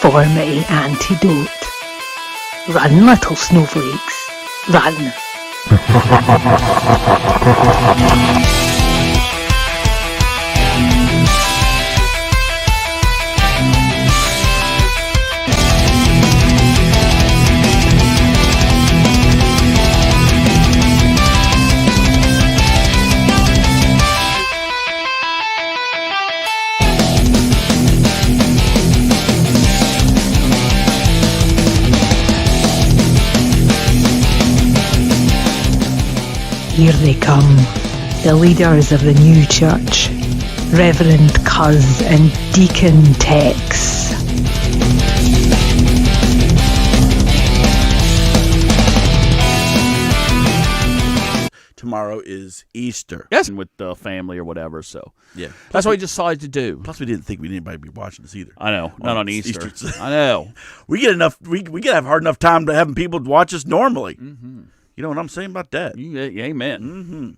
Conformity Antidote. Run, little snowflakes. Run. Here they come, the leaders of the new church, Reverend Cuz and Deacon Tex. Tomorrow is Easter. Yes, with the family or whatever. So Yeah. that's what we decided to do. Plus, we didn't think anybody would be watching this either. I know, not on Easter. Easter. I know. We get enough. We get have hard enough time to having people watch us normally. Mm-hmm. You know what I'm saying about that? Amen. Mm-hmm.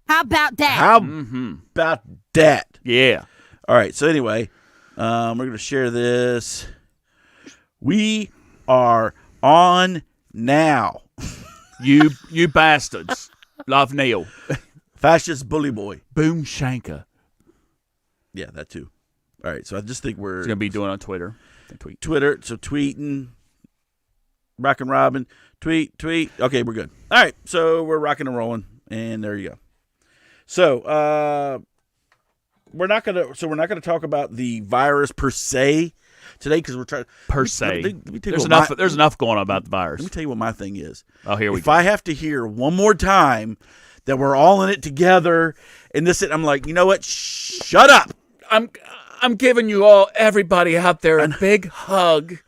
How about that? How about that? Yeah. All right. So anyway, we're going to share this. We are on now. You bastards. Love Neil. Fascist bully boy. Boom Shanker. Yeah, that too. All right. So I just think we're He's going to be doing on Twitter. Tweet. Twitter. So tweeting. Rockin' Robin. Tweet. Okay, we're good. All right. So we're rocking and rolling. And there you go. So we're not gonna talk about the virus per se today because we're trying Per se. Let me tell you There's enough going on about the virus. Let me tell you what my thing is. Oh, here we If go. I have to hear one more time that we're all in it together and this, I'm like, you know what? Shut up. I'm giving you all, everybody out there, a big hug.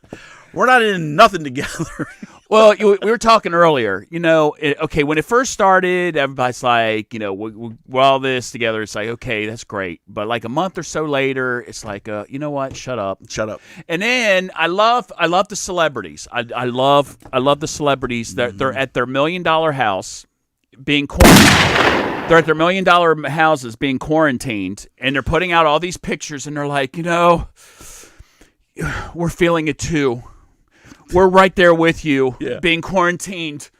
We're not in nothing together. Well, we were talking earlier, okay, when it first started, everybody's like, we're all this together. It's like, okay, that's great. But like a month or so later, it's like, you know what? Shut up. And then I love the celebrities. I love the celebrities. They're at their $1 million house being quarantined. They're at their $1 million houses being quarantined, and they're putting out all these pictures, and they're like, we're feeling it too. We're right there with you, being quarantined,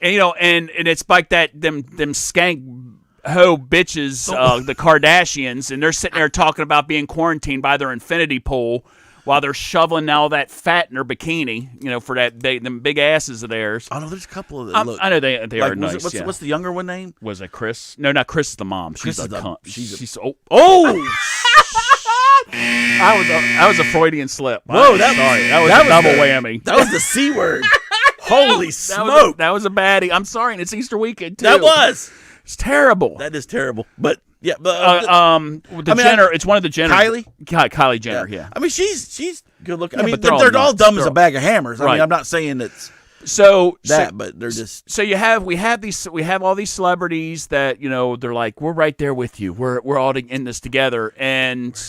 and and it's like that them skank hoe bitches, the Kardashians, and they're sitting there talking about being quarantined by their infinity pool while they're shoveling all that fat in their bikini, for them big asses of theirs. Oh no, there's a couple of them. I know they are nice. What's the younger one name? Was it Chris? No, not Chris. Is the mom. She's a cunt. She's I was a Freudian slip. Whoa, that was a double whammy. That was the C word. Holy smoke! That was a baddie. I'm sorry, and it's Easter weekend too. It's terrible. That is terrible. But yeah, it's one of the Jenner. Kylie Jenner. Yeah. I mean, she's good looking. Yeah, I mean, but they're all dumb as a bag of hammers. I Right. mean, I'm not saying it's but they're just. So we have all these celebrities that they're like, we're right there with you. We're all in this together, and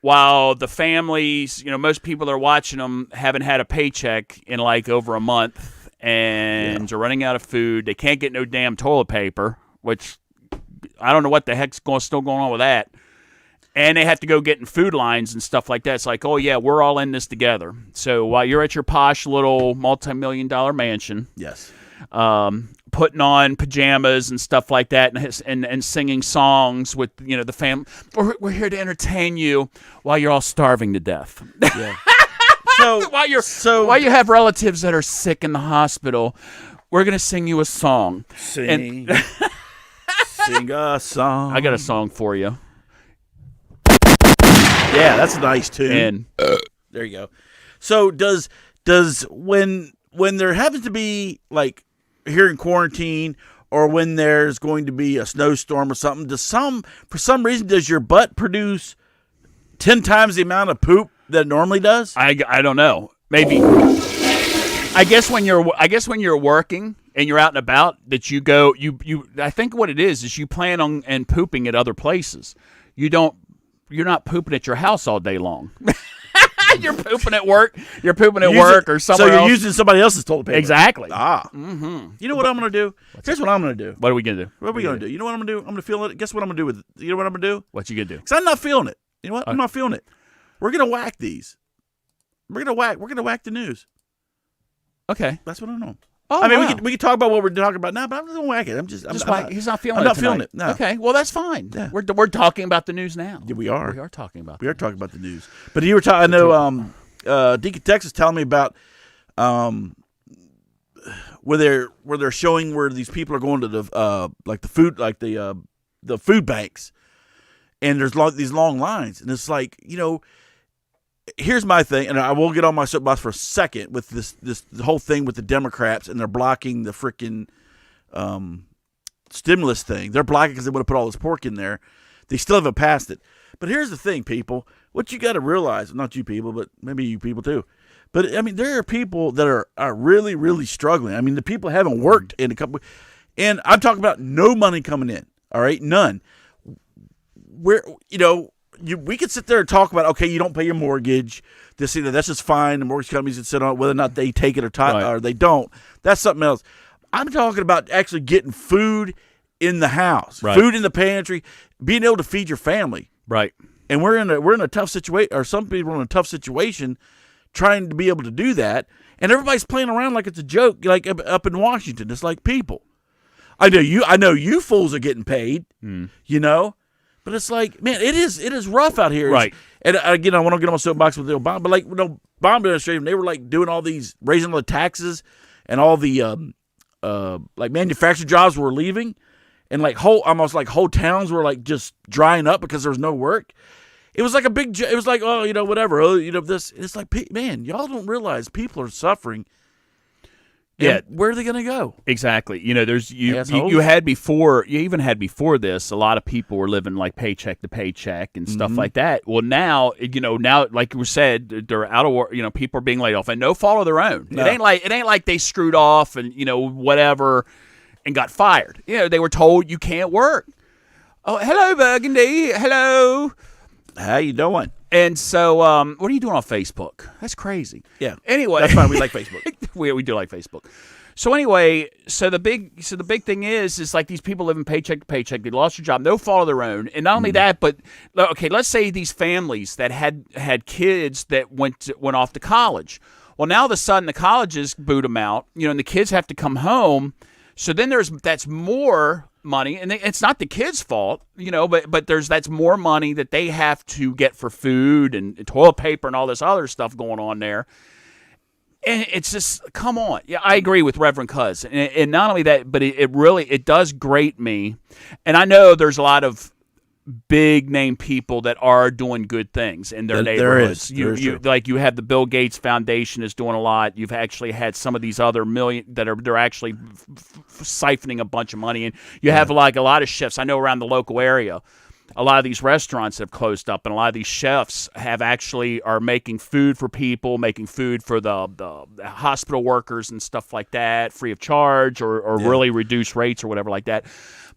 while the families, most people that are watching them haven't had a paycheck in like over a month and are running out of food. They can't get no damn toilet paper, which I don't know what the heck's still going on with that. And they have to go get in food lines and stuff like that. It's like, oh, yeah, we're all in this together. So while you're at your posh little multi-million-dollar mansion, yes, putting on pajamas and stuff like that, and singing songs with the family. We're here to entertain you while you're all starving to death. Yeah. while you have relatives that are sick in the hospital, we're gonna sing you a song. Sing a song. I got a song for you. Yeah, that's nice too. And there you go. So does when there happens to be like here in quarantine, or when there's going to be a snowstorm or something, for some reason does your butt produce 10 times the amount of poop that it normally does? I don't know. Maybe. I guess when you're working and you're out and about, that you go I think what it is you plan on and pooping at other places. You're not pooping at your house all day long. You're pooping at work. You're pooping at work or somewhere else. So you're using somebody else's toilet paper. Exactly. Mm-hmm. You know what I'm going to do? Here's what I'm going to do. What are we going to do? What are we going to do? You know what I'm going to do? I'm going to feel it. Guess what I'm going to do with it? You know what I'm going to do? What you going to do? Because I'm not feeling it. You know what? I'm not feeling it. We're gonna whack these. We're gonna whack the news. Okay. That's what I know. Oh, I mean, wow. we can talk about what we're talking about now, but I'm just gonna whack it. He's not feeling I'm it. not feeling tonight. it. No. Okay. Well, that's fine. Yeah. We're talking about the news now. Yeah, we are. We are talking about. We are talking about the news. But you were talking. I know. Deacon Texas telling me about where they're showing where these people are going to the the food banks, and there's these long lines, and it's like, here's my thing, and I will get on my soapbox for a second with this whole thing with the Democrats, and they're blocking the freaking stimulus thing. They're blocking because they want to put all this pork in there. They still haven't passed it. But here's the thing, people. What you got to realize, not you people, but maybe you people too. But, I mean, there are people that are really, really struggling. I mean, the people haven't worked in a couple. And I'm talking about no money coming in, all right? None. We could sit there and talk about, okay, you don't pay your mortgage. That's just fine. The mortgage companies can sit on it, whether or not they take it or they don't. That's something else. I'm talking about actually getting food in the house, food in the pantry, being able to feed your family. Right. And we're in a tough situation, or some people are in a tough situation trying to be able to do that. And everybody's playing around like it's a joke, like up in Washington. It's like, people, I know you fools are getting paid, but it's like, man, it is rough out here. Right. And again, I want to get on my soapbox with the Obama, but like, Obama administration, they were like doing all these, raising all the taxes, and all the like manufacturing jobs were leaving, and like almost like whole towns were like just drying up because there was no work. It was like it was like, oh, whatever, this. It's like, man, y'all don't realize people are suffering. Yeah, where are they going to go? Exactly. There's you even had before this, a lot of people were living like paycheck to paycheck and stuff like that. Well, now like you said, they're out of work. People are being laid off, and no fault of their own. No. It ain't like they screwed off and whatever and got fired. They were told you can't work. Oh, hello, Burgundy. Hello. How you doing? And so, what are you doing on Facebook? That's crazy. Yeah. Anyway, that's fine. We like Facebook. we do like Facebook. So anyway, the big thing is like these people living paycheck to paycheck. They lost their job, no fault of their own, and not only that, but okay, let's say these families that had kids that went off to college. Well, now all of a sudden the colleges boot them out, and the kids have to come home. So then that's more money, and it's not the kids' fault, but that's more money that they have to get for food and toilet paper and all this other stuff going on there. And it's just, come on. Yeah, I agree with Reverend Cuz. And not only that, but it really does grate me. And I know there's a lot of big name people that are doing good things in their neighborhoods. There is. Like you have the Bill Gates Foundation is doing a lot. You've actually had some of these other they're actually siphoning a bunch of money, and you have like a lot of chefs I know around the local area. A lot of these restaurants have closed up, and a lot of these chefs are making food for people, making food for the hospital workers and stuff like that, free of charge or really reduced rates or whatever like that.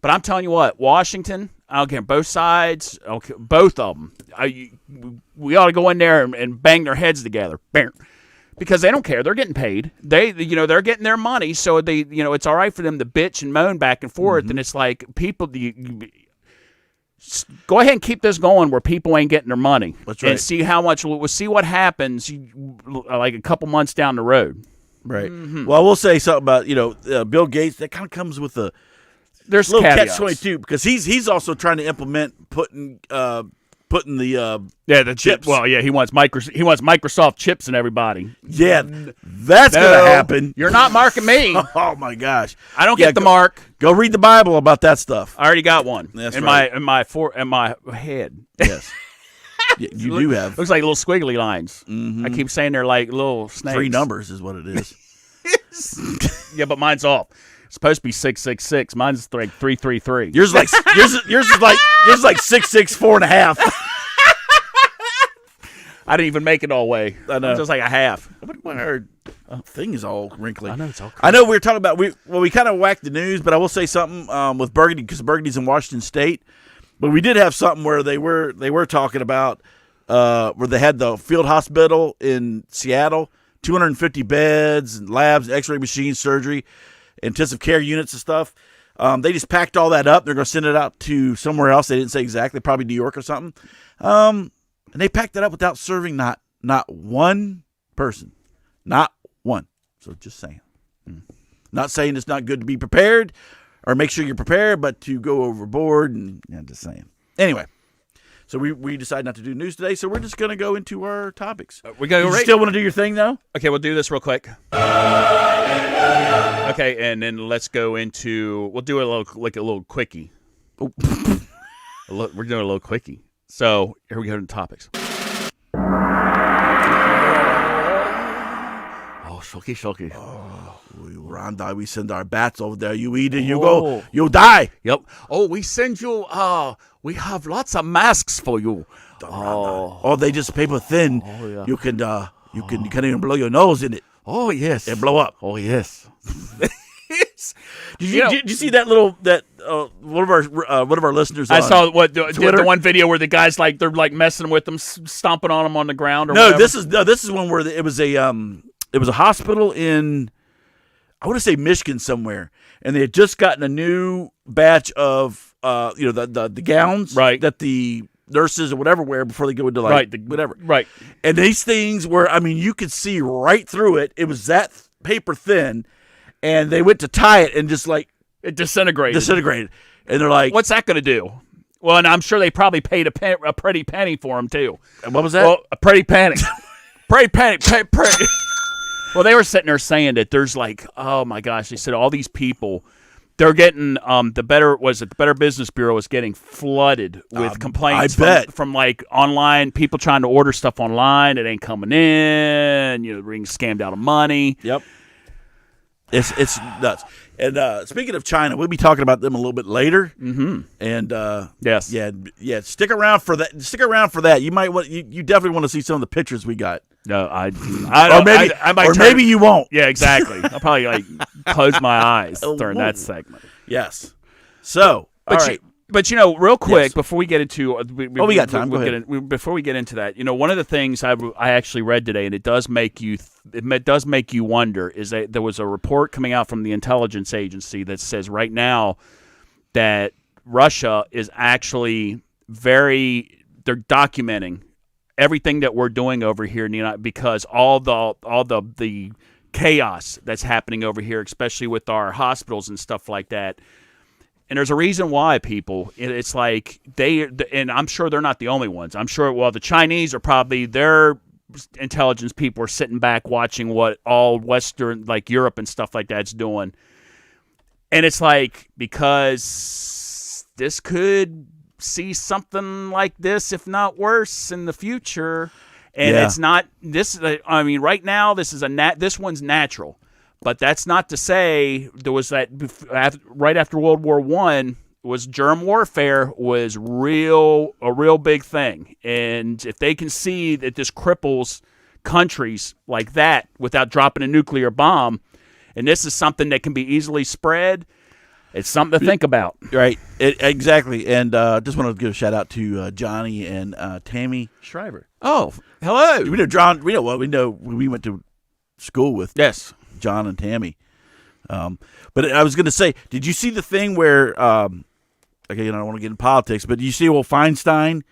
But I'm telling you what, Washington, I don't care, both sides, okay, both of them, we ought to go in there and bang their heads together, because they don't care. They're getting paid. They're getting their money, so it's all right for them to bitch and moan back and forth. And it's like, people, go ahead and keep this going where people ain't getting their money. That's right. And we'll see what happens like a couple months down the road. Right. Mm-hmm. Well, I will say something about, Bill Gates. That kind of comes with there's little caveats. catch-22, because he's also trying to implement putting the the chips. Well, yeah, he wants Microsoft chips in everybody. Yeah, that's gonna happen. You're not marking me. Oh my gosh, I don't get the mark. Go read the Bible about that stuff. I already got one. That's in right. my head. Yes, you do have. Looks like little squiggly lines. Mm-hmm. I keep saying they're like little snakes. 3 numbers is what it is. Yeah, but mine's off. It's supposed to be 666. Mine's like 333. Yours is like 664 and a half. I didn't even make it all the way. I know. I'm just like a half. Our thing is all wrinkly. I know it's all crazy. I know we were talking about we kind of whacked the news, but I will say something with Burgundy, because Burgundy's in Washington State. But we did have something where they were talking about where they had the field hospital in Seattle, 250 beds and labs, X-ray machines, surgery, intensive care units and stuff. They just packed all that up. They're going to send it out to somewhere else. They didn't say exactly, probably New York or something. And they packed that up without serving not one person. Not one. So just saying. Not saying it's not good to be prepared or make sure you're prepared, but to go overboard and just saying. Anyway, so we decided not to do news today, so we're just going to go into our topics. We got to You still want to do your thing, though? Okay, we'll do this real quick. Okay, and then let's go into. We'll do a little quickie. Oh. We're doing a little quickie. So here we go to topics. Oh, shoki. Rondai, we send our bats over there. You eat it, you go, you die. Yep. Oh, we send you. We have lots of masks for you. Oh, they just paper thin. Oh, yeah. You can't even blow your nose in it. Oh yes. And blow up. Oh yes. Did you see that one of our listeners? I saw did Twitter? the one video where the guys they're messing with them, stomping on them on the ground. Or no, whatever. this is one where it was a hospital in, I want to say Michigan somewhere, and they had just gotten a new batch of the gowns that the nurses or whatever wear before they go into whatever. Right. And these things were, you could see right through it. It was that paper thin, and they went to tie it and just it disintegrated. And they're like, what's that going to do? Well, and I'm sure they probably paid a pretty penny for them too. What was that? Well, a pretty penny. Pretty penny. Pretty. Well, they were sitting there saying that there's oh my gosh, they said all these people, they're getting the Better Business Bureau is getting flooded with complaints from online people trying to order stuff online. It ain't coming in. They're being scammed out of money. Yep. It's nuts. And speaking of China, we'll be talking about them a little bit later. Mm-hmm. And yes, yeah. Stick around for that. You might want. You definitely want to see some of the pictures we got. No, maybe you won't. Yeah, exactly. I'll probably close my eyes during that segment. Yes. So, all right. But real quick, Yes. Before we get into, we got time. Go ahead. Before we get into that, one of the things I actually read today, and it does make you wonder, is that there was a report coming out from the intelligence agency that says right now that Russia is actually they're documenting everything that we're doing over here in the United, because all the chaos that's happening over here, especially with our hospitals and stuff like that. And there's a reason why, people. It's like and I'm sure they're not the only ones. I'm sure, the Chinese are probably, their intelligence people are sitting back watching what all Western, Europe and stuff like that's doing. And it's because this could see something like this, if not worse, in the future. And it's not this. Right now, this one's natural. But that's not to say there was that right after World War I was germ warfare was a real big thing. And if they can see that this cripples countries like that without dropping a nuclear bomb, and this is something that can be easily spread, it's something to think about. Right. Exactly. And just want to give a shout out to Johnny and Tammy Shriver. Oh, hello. We know John. We know we went to school with. Yes. John and Tammy. But I was going to say, did you see the thing where, I don't want to get into politics, but you see Feinstein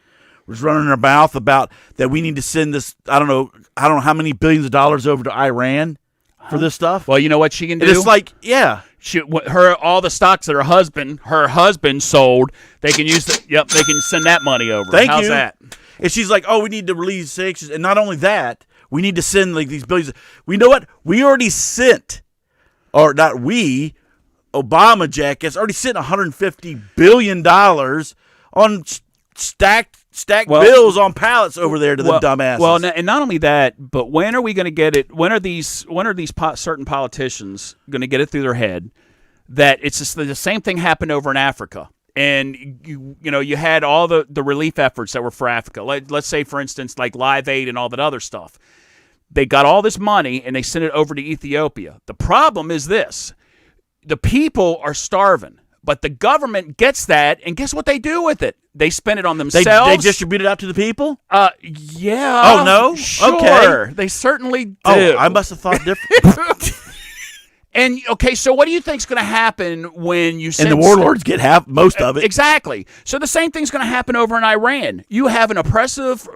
was running her mouth about that we need to send this, I don't know how many billions of dollars over to Iran for this stuff? Well, you know what she can do? And it's all the stocks that her husband sold, they can use they can send that money over. How's that? And she's like, we need to release sanctions. And not only that, we need to send these billions. We know what? We already sent, or not we, Obama jackass already sent $150 billion on stacked bills on pallets over there to them dumbasses. Well, and not only that, but when are we going to get it? When are these certain politicians going to get it through their head that it's just the same thing happened over in Africa? And you had all the relief efforts that were for Africa. Let's say, for instance, Live Aid and all that other stuff. They got all this money and they sent it over to Ethiopia. The problem is this: the people are starving, but the government gets that, and guess what they do with it? They spend it on themselves. They distribute it out to the people? Yeah. Oh no. Sure. Okay. They certainly do. Oh, I must have thought different. And okay, so what do you think's going to happen when you send And the warlords get most of it. Exactly. So the same thing's going to happen over in Iran. You have an oppressive,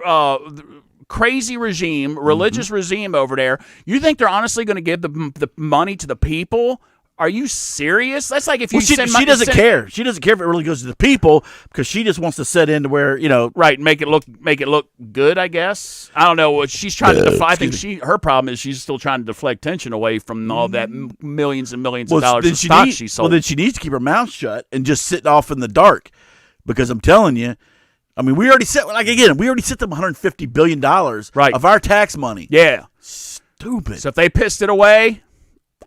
crazy regime, religious regime over there. You think they're honestly going to give the money to the people? Are you serious? That's like if you she doesn't care. She doesn't care if it really goes to the people because she just wants to set in to where right, make it look good. I guess I don't know what she's trying to defy. I think her problem is she's still trying to deflect tension away from all that millions and millions of dollars of stock she sold. Well, then she needs to keep her mouth shut and just sit off in the dark because I'm telling you, I mean, we already set them $150 billion of our tax money. Yeah, stupid. So if they pissed it away.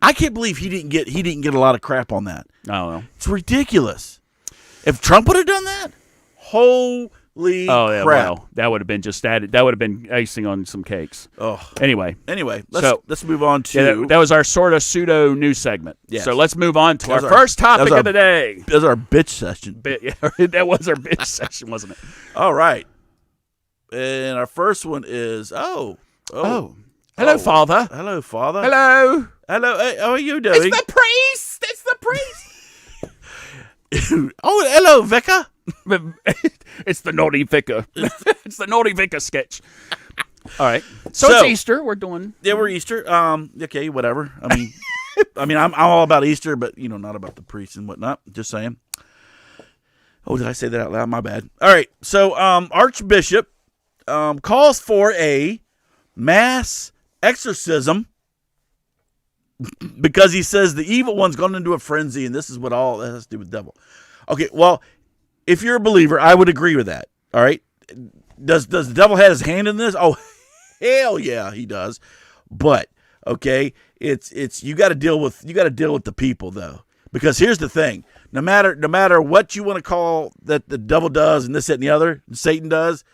I can't believe he didn't get a lot of crap on that. I don't know. It's ridiculous. If Trump would have done that, holy crap. Well, that would have been just added. That would have been icing on some cakes. Oh. Anyway, let's move on to that was our sort of pseudo news segment. Yes. So let's move on to our first topic of the day. That was our bitch session. That was our bitch session, wasn't it? All right. And our first one is Hello, Father. Hello, Father. Hello. Hello. Hey, how are you doing? It's the priest. It's the priest. Oh, hello, Vicar. It's the naughty vicar. It's the naughty vicar sketch. All right. So it's Easter. We're doing. Yeah, we're Easter. Okay, whatever. I mean, I'm all about Easter, but not about the priests and whatnot. Just saying. Oh, did I say that out loud? My bad. All right. So, Archbishop calls for a mass exorcism because he says the evil one's gone into a frenzy, and this is what all that has to do with the devil. Okay, well, if you're a believer, I would agree with that. All right, does the devil have his hand in this? Oh, hell yeah, he does. But okay, it's you got to deal with the people though, because here's the thing: no matter what you want to call that the devil does, and this, that, and the other, and Satan does,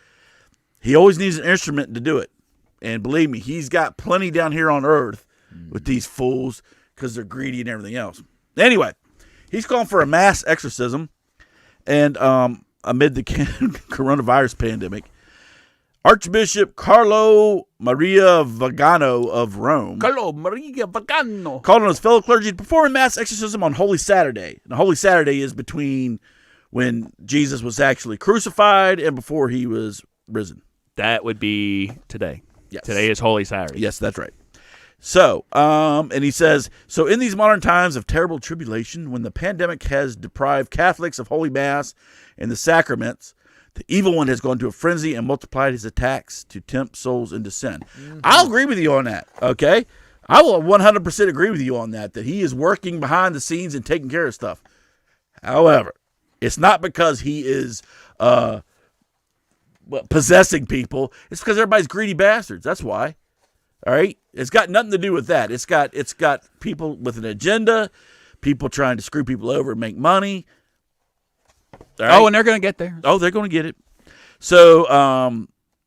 he always needs an instrument to do it. And believe me, he's got plenty down here on earth with these fools because they're greedy and everything else. Anyway, he's calling for a mass exorcism. And amid the coronavirus pandemic, Archbishop Carlo Maria Vigano of Rome called on his fellow clergy to perform a mass exorcism on Holy Saturday. And Holy Saturday is between when Jesus was actually crucified and before he was risen. That would be today. Yes. Today is Holy Saturday. Yes, that's right. So, and he says, so in these modern times of terrible tribulation, when the pandemic has deprived Catholics of Holy Mass and the sacraments, the evil one has gone to a frenzy and multiplied his attacks to tempt souls into sin. Mm-hmm. I'll agree with you on that, okay? I will 100% agree with you on that he is working behind the scenes and taking care of stuff. However, it's not because he is possessing people. It's because everybody's greedy bastards. That's why. All right? It's got nothing to do with that. It's got people with an agenda, people trying to screw people over and make money. Right? Oh, and they're going to get there. Oh, they're going to get it. So,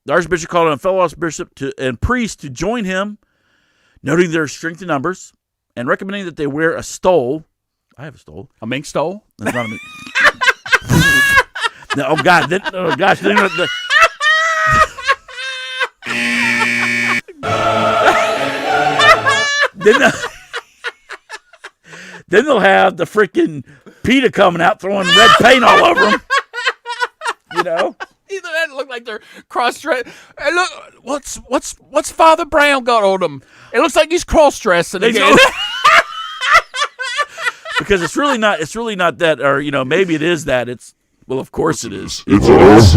the Archbishop called on a fellow Archbishop and priests to join him, noting their strength in numbers, and recommending that they wear a stole. I have a stole. A mink stole? That's not a mink. No, oh, God. Oh, gosh. Then they'll have the freaking PETA coming out throwing red paint all over them. Either that look like they're cross-dressed. Hey, look, what's Father Brown got on him? It looks like he's cross-dressing again. Because it's really not that, or maybe it is that. Well, of course it is. It's us.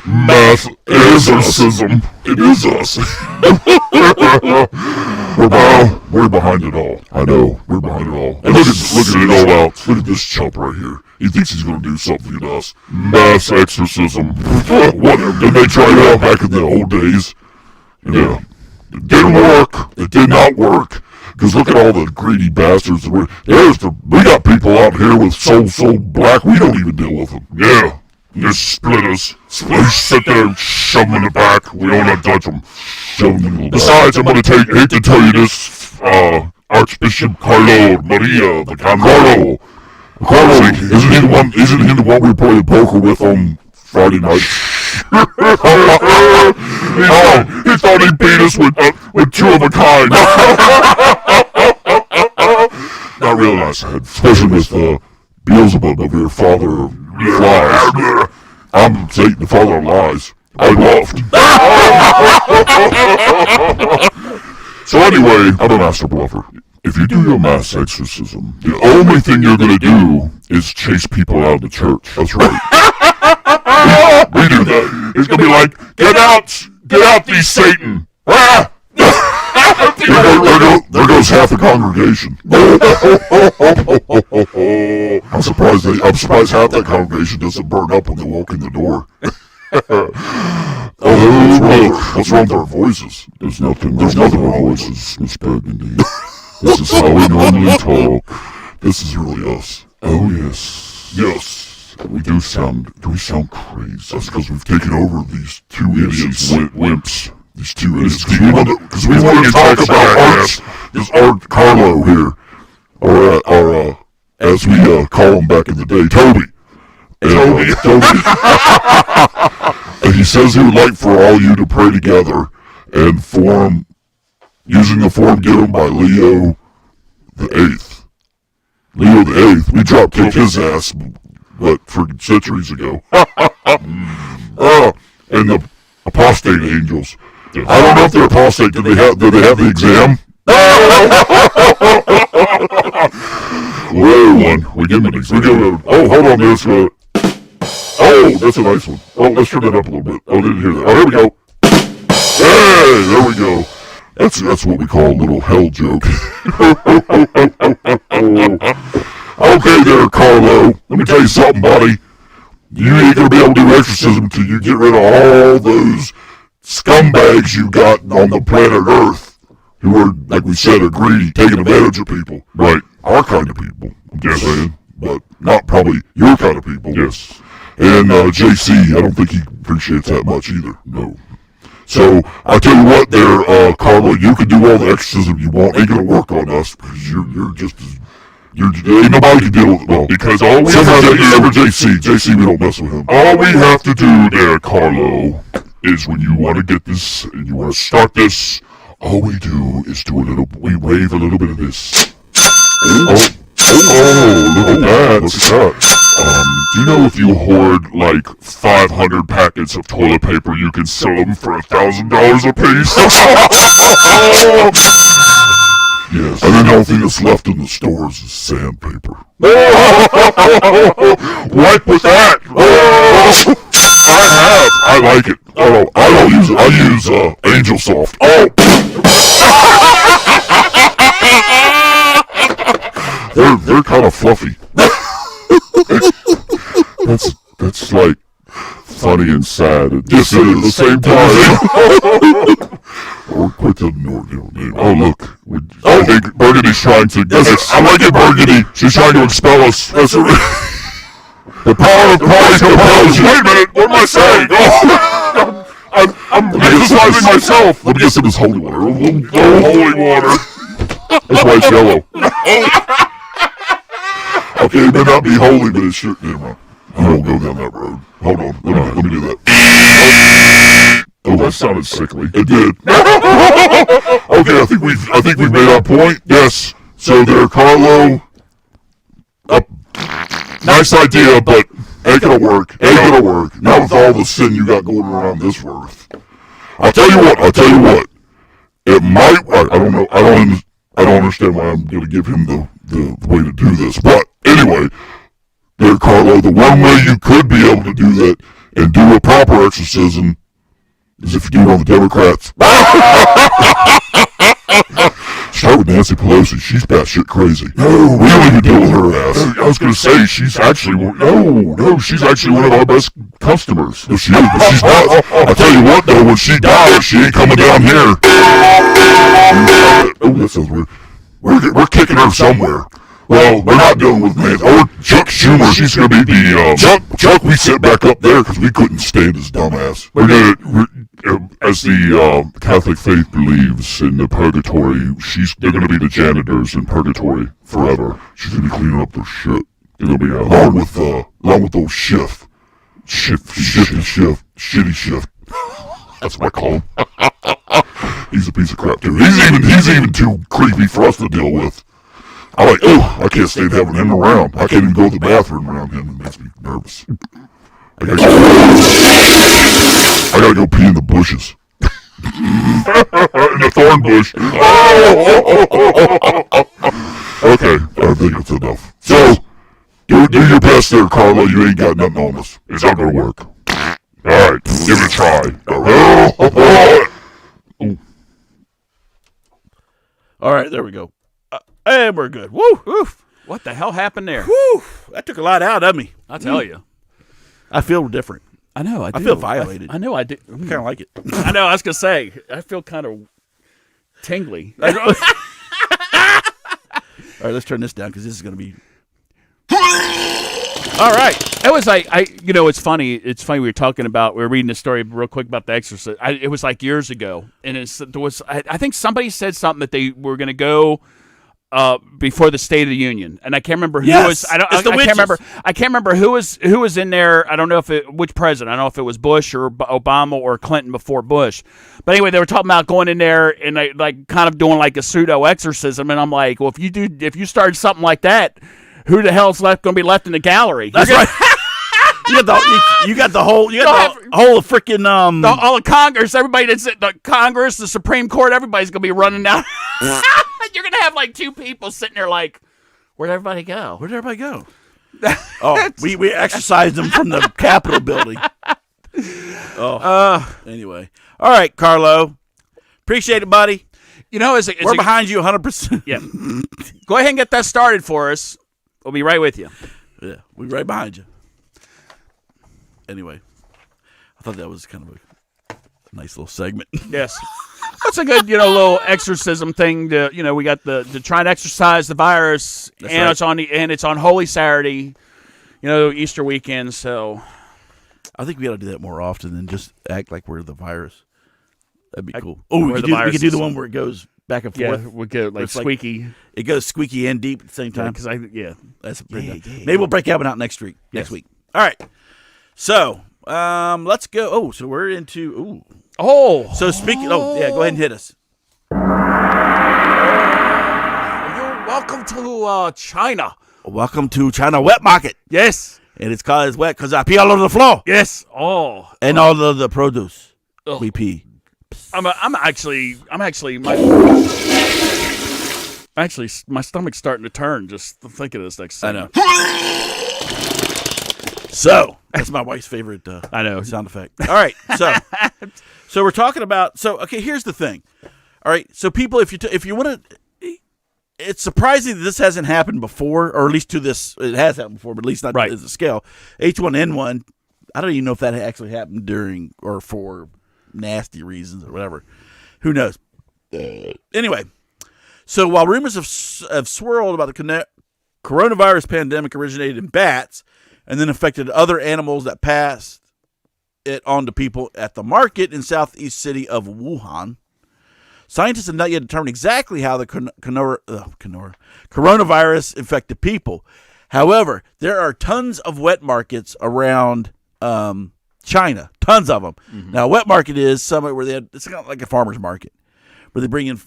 Mass exorcism. It is us. We're behind it all. I know. We're behind it all. And look at it all out. Look at this chump right here. He thinks he's going to do something to us. Mass exorcism. Whatever. Didn't they try it out back in the old days? Yeah. It didn't work. It did not work. Because look at all the greedy bastards. We got people out here with so black, we don't even deal with them. Yeah. Just split us. Sit there and shove them in the back. We don't have to touch them. Shove them in the back. Besides, I'm going to hate to tell you this, Archbishop Carlo Maria Vigano. Carlo, isn't he the one we play poker with on Friday night? He thought he beat us with two of a kind. Not realize I had, especially with Beelzebub over here, father of lies. I'm Satan, the father of lies. I bluffed. So anyway, I'm a master bluffer. If you do your mass exorcism, the only thing you're gonna do is chase people out of the church. That's right. we do that. It's gonna be like, get out, thee Satan. Ah! there goes half the congregation. I'm surprised half that congregation doesn't burn up when they walk in the door. What's wrong with our voices? There's nothing wrong with voices, Miss Burgundy. This is how we normally talk. This is really us. Oh yes. Yes. Do we sound crazy? That's because we've taken over these two idiots. Wimps. These two idiots. Because we want to talk about Art Carlo here. Or as we call him back in the day, Toby. Toby. And he says he would like for all you to pray together and using the form given by Leo the 8th. Leo the 8th, we dropped kicked his ass, but for centuries ago. And the apostate angels. I don't know if they're apostate. Do they have the exam? We give him an exam. Oh, hold on, there's oh, that's a nice one. Oh, let's turn that up a little bit. Oh, didn't hear that. Oh, here we go. Hey, there we go. That's what we call a little hell joke. Okay there, Carlo. Let me tell you something, buddy. You ain't gonna be able to do exorcism until you get rid of all those scumbags you got on the planet Earth who are, like we said, are greedy, taking advantage of people. Right. Our kind of people, I'm just saying. But not probably your kind of people. Yes. And JC, I don't think he appreciates that much either. No. So, I tell you what there, Carlo, you can do all the exorcism you want. Ain't gonna work on us, because you're just as... ain't nobody can deal with it all. Because all we have to do... JC, we don't mess with him. All we have to do there, Carlo, is when you want to get this, and you want to start this, all we do is we wave a little bit of this. Look at that. Look at that. Do you know if you hoard like 500 packets of toilet paper, you can sell them for $1,000 a piece? Yes. And then the only thing that's left in the stores is sandpaper. Wipe with that. I like it. I don't use it. I use Angel Soft. They're kind of fluffy. That's like funny and sad at the same time. Or quit the name. Oh look, I think Burgundy's trying to. I like it, Burgundy. She's trying to expel us. That's the power of Christ compels you. Wait a minute, what am I saying? I'm exercising myself. Let me get some of this holy water. Holy water. That's why it's yellow. Okay, it may not be holy, but it should. Never mind. I won't go down that road. Hold on. Let me do that. Oh, that sounded sickly. It did. Okay, I think we've made our point. Yes. So there, Carlo. Nice idea, but ain't gonna work. Not with all the sin you got going around this earth. I'll tell you what. It might. I don't know. I don't understand why I'm gonna give him the way to do this. But anyway, there, Carlo. The one way you could be able to do that and do a proper exorcism is if you do it on the Democrats. Start with Nancy Pelosi. She's batshit crazy. No, we don't even deal with her ass. I was gonna say she's actually one of our best customers. No, she is, but she's not. I tell you what, though, when she dies, she ain't coming down here. Oh, that sounds weird. We're kicking her somewhere. Well, we're not dealing with Nancy. Or Chuck Schumer. She's gonna be the Chuck. We sit back up there because we couldn't stand his dumbass. As the Catholic faith believes in the purgatory, they're gonna be the janitors in purgatory forever. She's gonna be cleaning up their shit. They're gonna be along with old Schiff. Shitty shift. That's what I call him. He's a piece of crap too. He's even too creepy for us to deal with. I can't stand having him around. I can't even go to the bathroom around him. It makes me nervous. I gotta go pee in the bushes. In the thorn bush. Okay, I think it's enough. So, do your best there, Carlo. You ain't got nothing on us. It's not gonna work. Alright, give it a try. Alright, there we go. And we're good. Woo! Oof. What the hell happened there? Woo! That took a lot out of me. I'll tell you. I feel different. I know. I do. feel violated. I know. I do. I kind of like it. I know. I was gonna say. I feel kind of tingly. All right, let's turn this down because this is going to be. All right. It was like it's funny. It's funny we were talking about. We were reading the story real quick about The Exorcist. It was like years ago, and I think somebody said something that they were going to go before the State of the Union, and I can't remember who was. I can't remember. I can't remember who was in there. I don't know which president. I don't know if it was Bush or Obama or Clinton before Bush. But anyway, they were talking about going in there and like kind of doing like a pseudo exorcism, and I'm like, well, if you started something like that, who the hell's going to be left in the gallery? That's right. You got the whole of freaking all of Congress, everybody that's at the Congress, the Supreme Court, everybody's gonna be running down. You're gonna have like two people sitting there like, where'd everybody go? Where'd everybody go? We exercised them from the Capitol building. Anyway, all right, Carlo, appreciate it, buddy. We're behind you 100%. Yeah, go ahead and get that started for us. We'll be right with you. Yeah, we're right behind you. Anyway, I thought that was kind of a nice little segment. Yes. That's a good, little exorcism thing to, we got to try and exorcise the virus. That's and right. it's on Holy Saturday, Easter weekend, so I think we ought to do that more often than just act like we're the virus. That'd be cool. Oh, we could do the one where it goes back and forth. Yeah, we could like squeaky. It goes squeaky and deep at the same time. That's pretty good. Maybe we'll break that one out next week. All right. So, let's go. Oh, so we're into. Ooh. Oh. So speaking. Oh, yeah. Go ahead and hit us. You're welcome to China. Welcome to China Wet Market. Yes. And it's wet because I pee all over the floor. Yes. Oh. And all of the produce. We pee. My stomach's starting to turn just thinking of this next segment. I know. So that's my wife's favorite. I know sound effect. All right, so we're talking about. So okay, here's the thing. All right, so people, if you want to, it's surprising that this hasn't happened before, or at least to this, it has happened before, but at least not right. as a scale. H1N1. I don't even know if that actually happened during or for nasty reasons or whatever. Who knows? Anyway, so while rumors have swirled about the coronavirus pandemic originated in bats and then affected other animals that passed it on to people at the market in southeast city of Wuhan, scientists have not yet determined exactly how the coronavirus infected people. However, there are tons of wet markets around China, tons of them. Mm-hmm. Now, a wet market is somewhere where it's kind of like a farmer's market, where they bring in,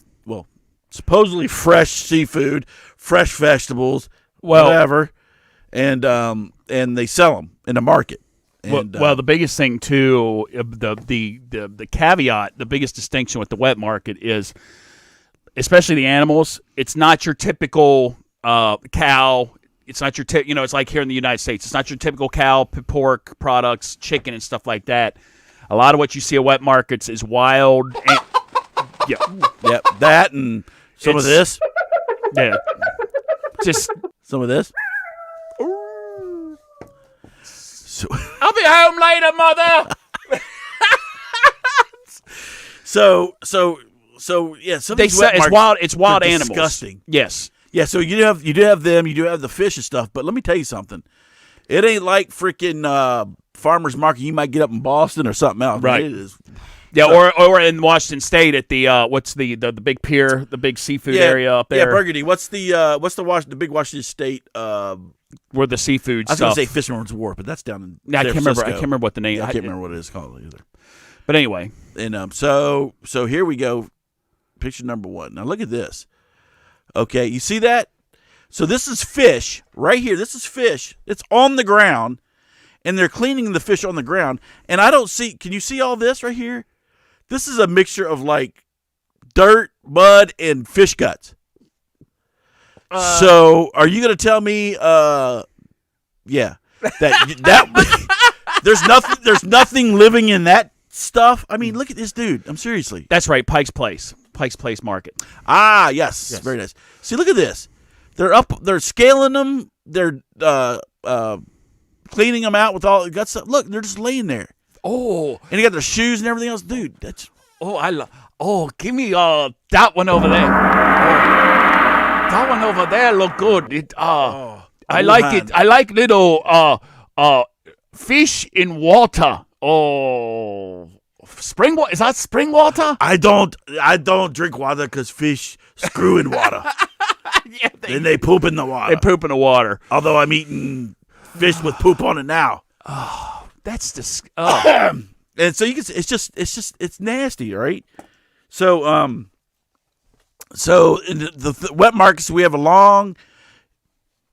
supposedly fresh seafood, fresh vegetables, whatever, and they sell them in the market. And, the biggest thing too, the caveat, the biggest distinction with the wet market is, especially the animals, it's not your typical cow. It's not your it's like here in the United States. It's not your typical cow, pork products, chicken, and stuff like that. A lot of what you see at wet markets is wild. That and some of this. Yeah, just some of this. So, I'll be home later, mother. So yeah. Some they say it's wild. It's wild animals. Disgusting. Yes. Yeah. So you do have them. You do have the fish and stuff. But let me tell you something. It ain't like freaking farmers market you might get up in Boston or something else. Right. It is. Yeah, or in Washington State at the what's the big pier, the big seafood area up there. Yeah, Burgundy. What's the big Washington State where the seafood I was stuff. going to say Fisherman's Wharf, but that's down in I San can't remember. I Francisco. can't remember what the name. I can't remember what it is called either. But anyway, And so here we go. Picture number 1. Now look at this. Okay, you see that? So this is fish right here. This is fish. It's on the ground, and they're cleaning the fish on the ground. And I don't see. Can you see all this right here? This is a mixture of like dirt, mud, and fish guts. So are you going to tell me? Yeah, that there's nothing living in that stuff. I mean, look at this dude. I'm seriously. that's right. Pike's Place Market. Ah, yes. Very nice. See, look at this. They're scaling them. They're cleaning them out with all the gut stuff. Look, they're just laying there. Oh, And they got their shoes and everything else. Dude, that's give me that one over there. That one over there look good. I like it. I like little fish in water. Oh, spring water. Is that spring water? I don't drink water because fish screw in water. Yeah, Then they poop in the water. they poop in the water. Although I'm eating fish with poop on it now. That's disgusting. And so you can see, it's nasty, right? So in the wet markets we have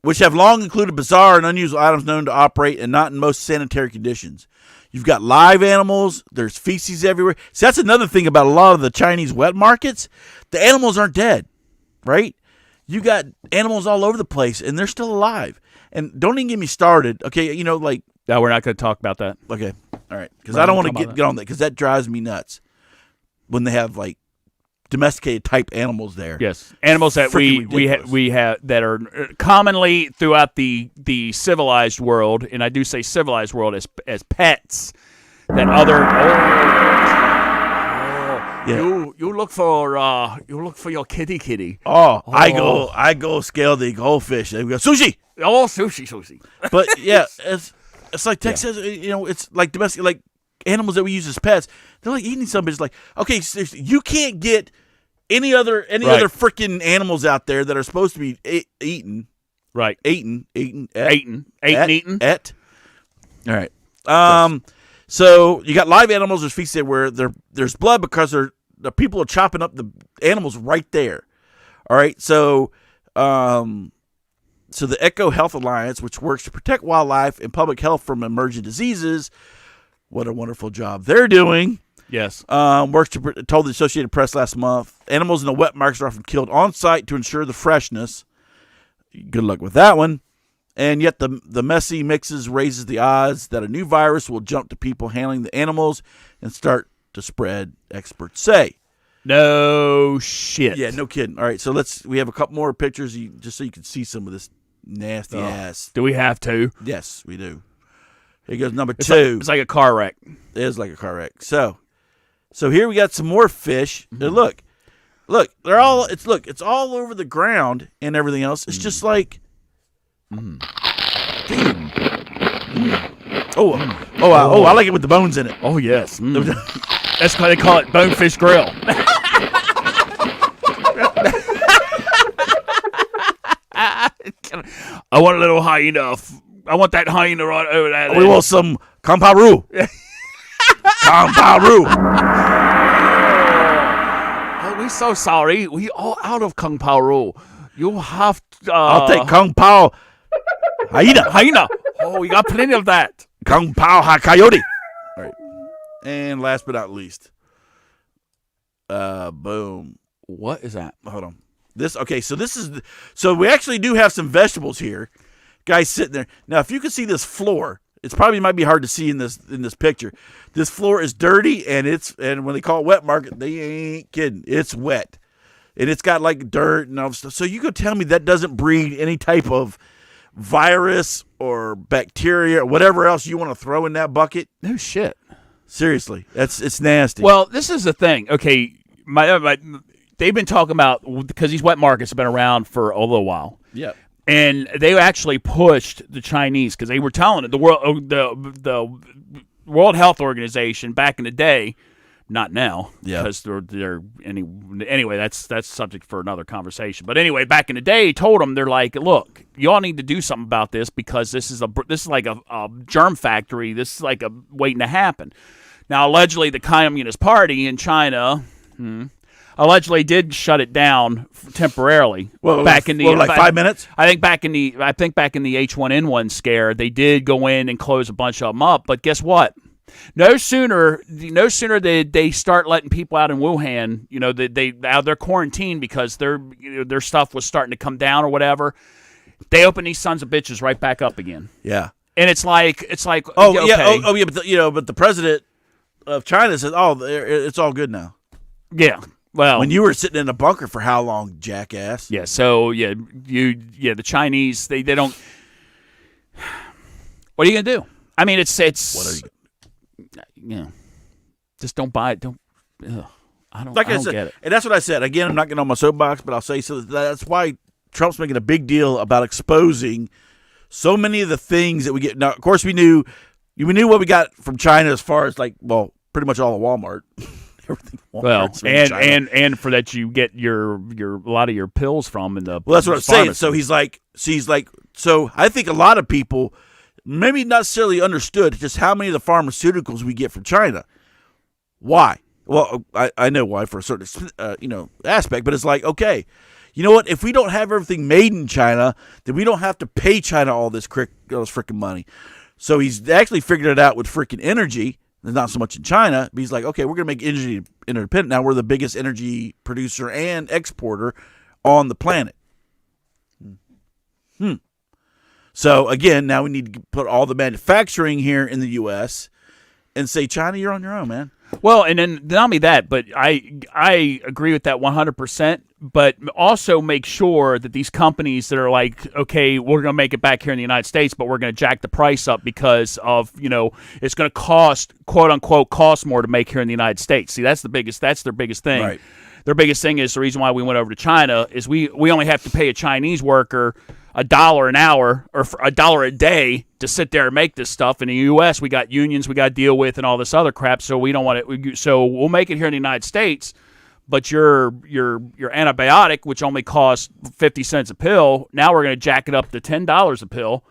which have long included bizarre and unusual items known to operate and not in most sanitary conditions. You've got live animals. There's feces everywhere. See, that's another thing about a lot of the Chinese wet markets. The animals aren't dead, right? You got animals all over the place, and they're still alive. And don't even get me started. Okay, No, we're not going to talk about that. Okay, all right, because We're I don't not want gonna to talk get on that because that drives me nuts when they have like domesticated type animals there. Yes, animals that Freaking we have that are commonly throughout the civilized world, and I do say civilized world as pets. That other Yeah. you look for your kitty. Oh, I go scale the goldfish. They go sushi. Oh, sushi. But yeah, it's like Texas. It's like domestic, like animals that we use as pets. They're like eating something. It's like, okay, seriously, you can't get any other freaking animals out there that are supposed to be eaten. Right. Eaten. Eaten. All right. So you got live animals. There's feces where there's blood because the people are chopping up the animals right there. All right. So the Eco Health Alliance, which works to protect wildlife and public health from emerging diseases, what a wonderful job they're doing. Yes. Works told the Associated Press last month, animals in the wet markets are often killed on site to ensure the freshness. Good luck with that one. And yet the messy mixes raises the odds that a new virus will jump to people handling the animals and start to spread, experts say. No shit. Yeah, no kidding. All right, so we have a couple more pictures just so you can see some of this nasty ass. Do we have to? Yes, we do. Here goes number 2. It's like a car wreck. It is like a car wreck. So here we got some more fish. And look, it's all over the ground and everything else. It's just like, dude. Oh, I like it with the bones in it. Oh yes. That's why they call it Bonefish Grill. I want a little hyena. I want that hyena right over there. We want some kamparu. Kamparu. Oh, we're so sorry. We are out of Kung Pao Ru. You have to... I'll take Kung Pao hyena. Oh, we got plenty of that. Kung Pao coyote. All right. And last but not least. Boom. What is that? Hold on. So we actually do have some vegetables here. Guys sitting there. Now, if you can see this floor, it's probably might be hard to see in this picture. This floor is dirty, and when they call it wet market, they ain't kidding. It's wet, and it's got like dirt and all stuff. So you could tell me that doesn't breed any type of virus or bacteria or whatever else you want to throw in that bucket? No shit. Seriously, it's nasty. Well, this is the thing. Okay, they've been talking about, because these wet markets have been around for a little while. Yep. And they actually pushed the Chinese because they were telling it. The World Health Organization back in the day, Not now, Yeah. because anyway. That's subject for another conversation. But anyway, back in the day, he told them, they're like, look, y'all need to do something about this because this is like a germ factory. This is like waiting to happen. Now, allegedly, the Communist Party in China allegedly did shut it down temporarily. Like 5 minutes. I think back in the H1N1 scare, they did go in and close a bunch of them up. But guess what? No sooner they start letting people out in Wuhan, they out of their quarantine because their stuff was starting to come down or whatever. They open these sons of bitches right back up again. Yeah. And it's like Oh okay. yeah, but the president of China says, it's all good now. Yeah. Well, when you were sitting in a bunker for how long, jackass? Yeah. So the Chinese they don't. What are you gonna do? I mean, it's what are you? Just don't buy it. Don't. I don't Said, get it. And that's what I said. Again, I'm not getting on my soapbox, but I'll say so. That's why Trump's making a big deal about exposing so many of the things that we get. Now, of course, we knew what we got from China as far as pretty much all of Walmart. Everything. Walmart, and for that you get your a lot of your pills from in the. Well, that's what I'm saying. So So I think a lot of people maybe not necessarily understood just how many of the pharmaceuticals we get from China. Why? Well, I know why for a certain aspect, but it's like, okay, you know what? If we don't have everything made in China, then we don't have to pay China all this freaking money. So he's actually figured it out with freaking energy. Not so much in China, but he's like, okay, we're going to make energy independent. Now we're the biggest energy producer and exporter on the planet. So, again, now we need to put all the manufacturing here in the U.S. and say, China, you're on your own, man. Well, and then not only that, but I agree with that 100%, but also make sure that these companies that are like, okay, we're going to make it back here in the United States, but we're going to jack the price up because of, it's going to cost, quote unquote, cost more to make here in the United States. See, that's their biggest thing. Right. Their biggest thing is the reason why we went over to China is we only have to pay a Chinese worker $1 an hour or for $1 a day to sit there and make this stuff. In the U.S., we got unions we got to deal with and all this other crap, so we don't want it. So we'll make it here in the United States, but your antibiotic, which only costs 50 cents a pill, now we're going to jack it up to $10 a pill.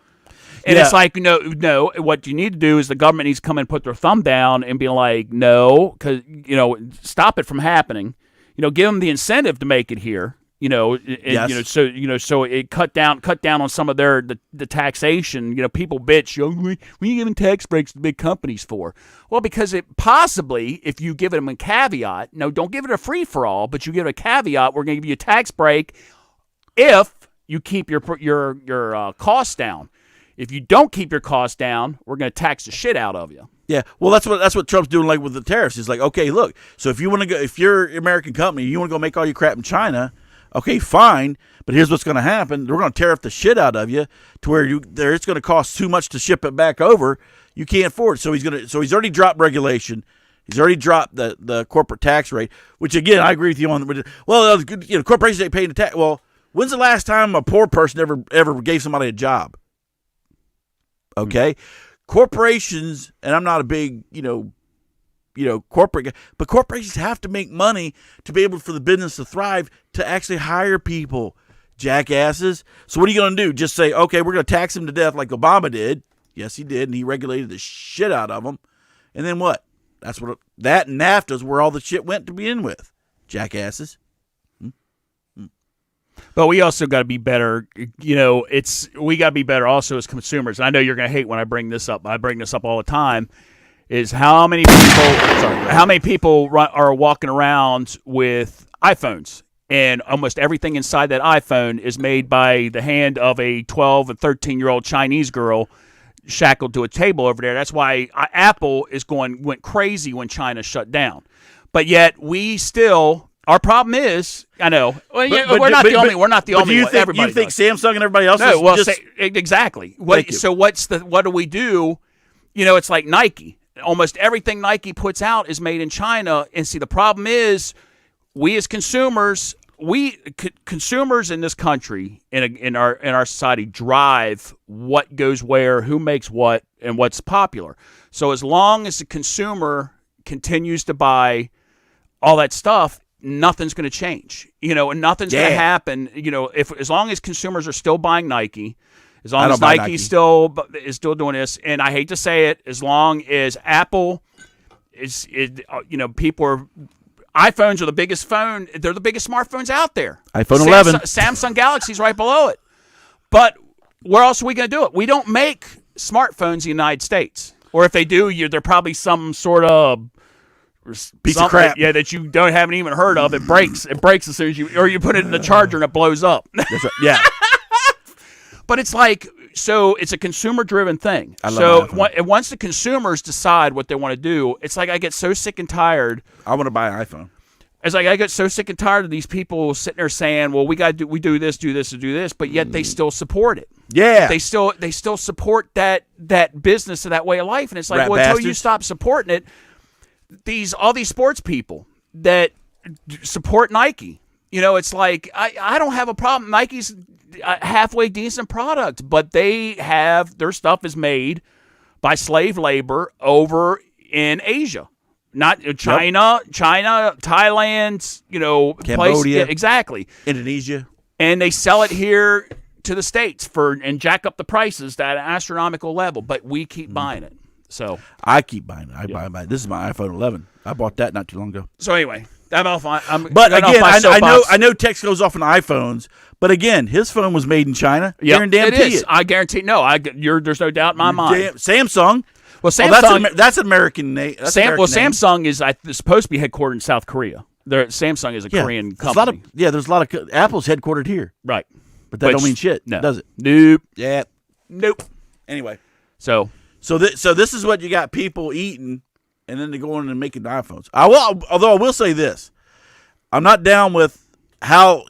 And it's like, no, what you need to do is the government needs to come and put their thumb down and be like, no, because, stop it from happening. Give them the incentive to make it here. So it cut down on some of the taxation. People bitch, what are you giving tax breaks to big companies for? Well, because it possibly, if you give them a caveat, don't give it a free for all, but you give it a caveat, we're going to give you a tax break if you keep your costs down. If you don't keep your costs down, we're going to tax the shit out of you. Yeah, well, that's what Trump's doing, like with the tariffs. He's like, okay, look, so if you're an American company, you want to go make all your crap in China. Okay, fine, but here's what's going to happen. We're going to tariff the shit out of you to where it's going to cost too much to ship it back over. You can't afford it. So he's already dropped regulation. He's already dropped the corporate tax rate, which, again, I agree with you on. Well, corporations ain't paying the tax. Well, when's the last time a poor person ever gave somebody a job? Okay? Corporations, and I'm not a big, corporate guy, but corporations have to make money to be able for the business to thrive, to actually hire people, jackasses. So what are you going to do? Just say, okay, we're going to tax them to death like Obama did. Yes, he did, and he regulated the shit out of them. And then what? That and NAFTA's where all the shit went to begin with, jackasses. But we also got to be better. We got to be better also as consumers. And I know you're going to hate when I bring this up. I bring this up all the time. Is how many people are walking around with iPhones, and almost everything inside that iPhone is made by the hand of a 12 and 13-year-old Chinese girl shackled to a table over there. That's why Apple went crazy when China shut down. But yet we still. Our problem is, I know, we're not the only one. Everybody you think does. Samsung and everybody else? No, well, exactly. What do we do? It's like Nike. Almost everything Nike puts out is made in China. And see, the problem is, we as consumers, consumers in this country, in our society, drive what goes where, who makes what, and what's popular. So as long as the consumer continues to buy all that stuff, nothing's going to change, and nothing's going to happen, if as long as consumers are still buying Nike, as long as Nike still is still doing this, and I hate to say it, as long as Apple people are. iPhones are the biggest phone. They're the biggest smartphones out there. iPhone 11. Samsung Galaxy's right below it. But where else are we going to do it? We don't make smartphones in the United States. Or if they do, they're probably some sort of piece of crap. Yeah, that you haven't even heard of. It breaks. It breaks as soon as you put it in the charger and it blows up. That's right. Yeah. But it's like, so it's a consumer-driven thing. Once the consumers decide what they want to do, it's like I get so sick and tired. I want to buy an iPhone. It's like I get so sick and tired of these people sitting there saying, "Well, we do this, and do this," but yet they still support it. Yeah, they still support that business and that way of life, and it's like, until you stop supporting it, all these sports people that support Nike, it's like I don't have a problem. Nike's a halfway decent product, but their stuff is made by slave labor over in Asia, not China, Thailand, Cambodia, exactly, Indonesia, and they sell it here to the States and jack up the prices to an astronomical level. But we keep buying it, so I keep buying it. I buy. This is my iPhone 11. I bought that not too long ago. So anyway. But again, I know text goes off on iPhones, but again, his phone was made in China. Yep, it is. I guarantee. No, there's no doubt in my mind. Samsung. Well, Samsung. That's an American name. Samsung is supposed to be headquartered in South Korea. Samsung is a Korean company. There's a lot of Apple's headquartered here. Right. But that don't mean shit, does it? Nope. Yeah. Nope. Anyway. So this is what you got people eating. And then they go on and making iPhones. Although I will say this, I'm not down with how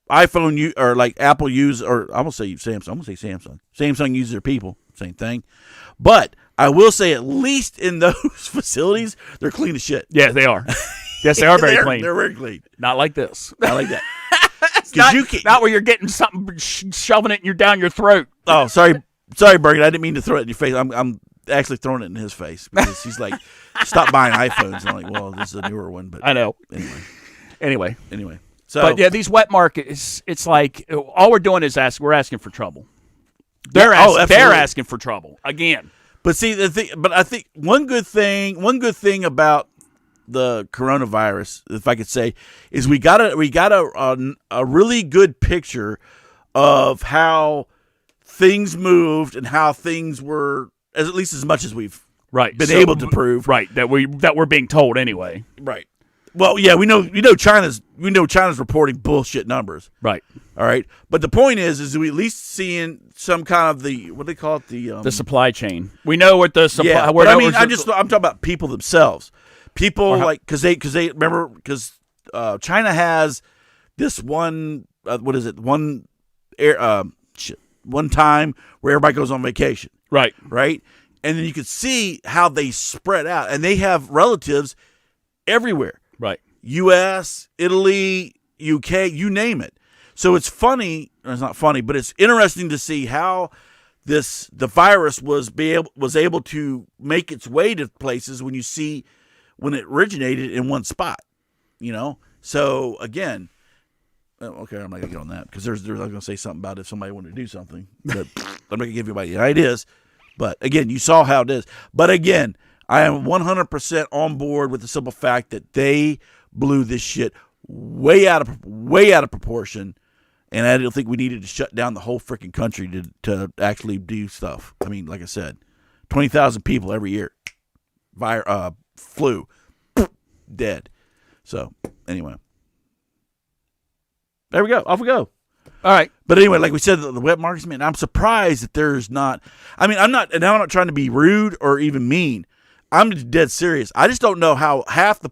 iPhone or like Apple use, or I'm gonna say Samsung. I'm gonna say Samsung. Samsung uses their people, same thing. But I will say, at least in those facilities, they're clean as shit. Yeah, they are. Yes, they are very clean. They're very clean. Not like this. Not like that. Not where you're getting something shoving it down your throat. Oh, sorry, Bergen. I didn't mean to throw it in your face. I'm actually throwing it in his face because he's like, stop buying iPhones. And I'm like, well, this is a newer one, but I know. Anyway. So, but yeah, these wet markets, it's like all we're doing is we're asking for trouble. They're asking for trouble again. But see, I think one good thing about the coronavirus, if I could say, is we got a really good picture of how things moved and how things were, at least as much as we've been able to prove, that we're being told anyway. Right. Well, yeah, we know China's reporting bullshit numbers. Right. All right. But the point is we at least seeing some kind of what do they call it, the supply chain. We know what the supply. Yeah. But I mean, I'm talking about people themselves. People because they remember, because China has this one one time where everybody goes on vacation. Right. And then you could see how they spread out, and they have relatives everywhere. Right. U.S., Italy, UK, you name it. So it's funny. It's not funny, but it's interesting to see how the virus was able to make its way to places when it originated in one spot. So again. Okay, I'm not gonna get on that because there's I was gonna say something about if somebody wanted to do something, but I'm not gonna give you any ideas. But again, you saw how it is. But again, I am 100% on board with the simple fact that they blew this shit way out of proportion, and I don't think we needed to shut down the whole freaking country to actually do stuff. I mean, like I said, 20,000 people every year, flu, dead. So anyway. There we go. Off we go. All right. But anyway, like we said, the wet markets, man, I'm surprised that there's not. I mean, I'm not trying to be rude or even mean. I'm dead serious. I just don't know how half of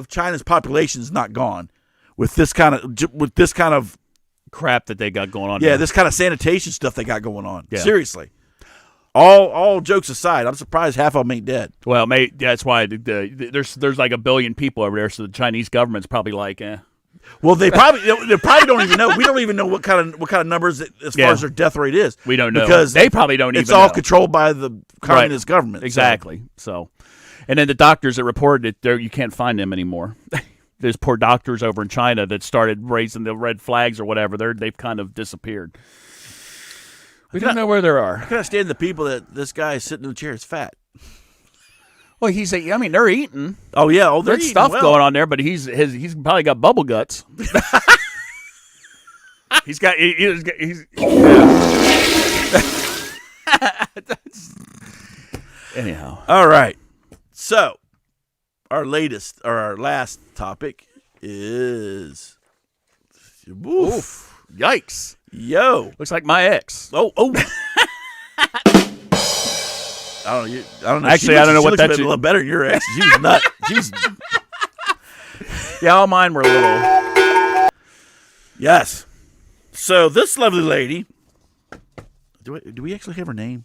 China's population is not gone with this kind of crap that they got going on. Yeah, this kind of sanitation stuff they got going on. Yeah. Seriously. All jokes aside, I'm surprised half of them ain't dead. Well, that's why there's like 1 billion people over there, so the Chinese government's probably like, Well, they probably don't even know. We don't even know what kind of numbers as far as their death rate is. We don't know because they probably don't even. It's all know. controlled by the communist government. Exactly. So, and then the doctors that reported it, there you can't find them anymore. There's poor doctors over in China that started raising the red flags or whatever. They've kind of disappeared. We don't know where they are. I cannot stand the people that this guy is sitting in the chair is fat. Well, they're eating. Oh yeah, There's eating stuff well. going on there, but he's probably got bubble guts. he's anyhow. All right. So, our last topic is Oof. Yikes. Yo. Looks like my ex. Oh. I don't know. Actually, I don't know what that is. A little better than your ex. She was nut. Yeah, all mine were a little. Yes. So this lovely lady. Do we actually have her name?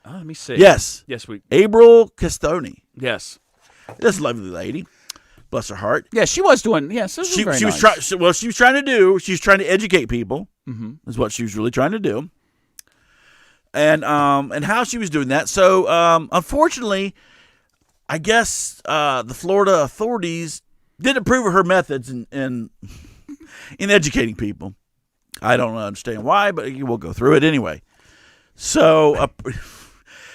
Let me see. Yes. Yes, we. April Castoni. Yes. This lovely lady. Bless her heart. Yeah, she was doing. Yes, She was trying. Well, she was trying to educate people. Mm-hmm. Is what she was really trying to do. And how she was doing that. So unfortunately, I guess the Florida authorities didn't approve of her methods in educating people. I don't understand why, but we'll go through it anyway. So,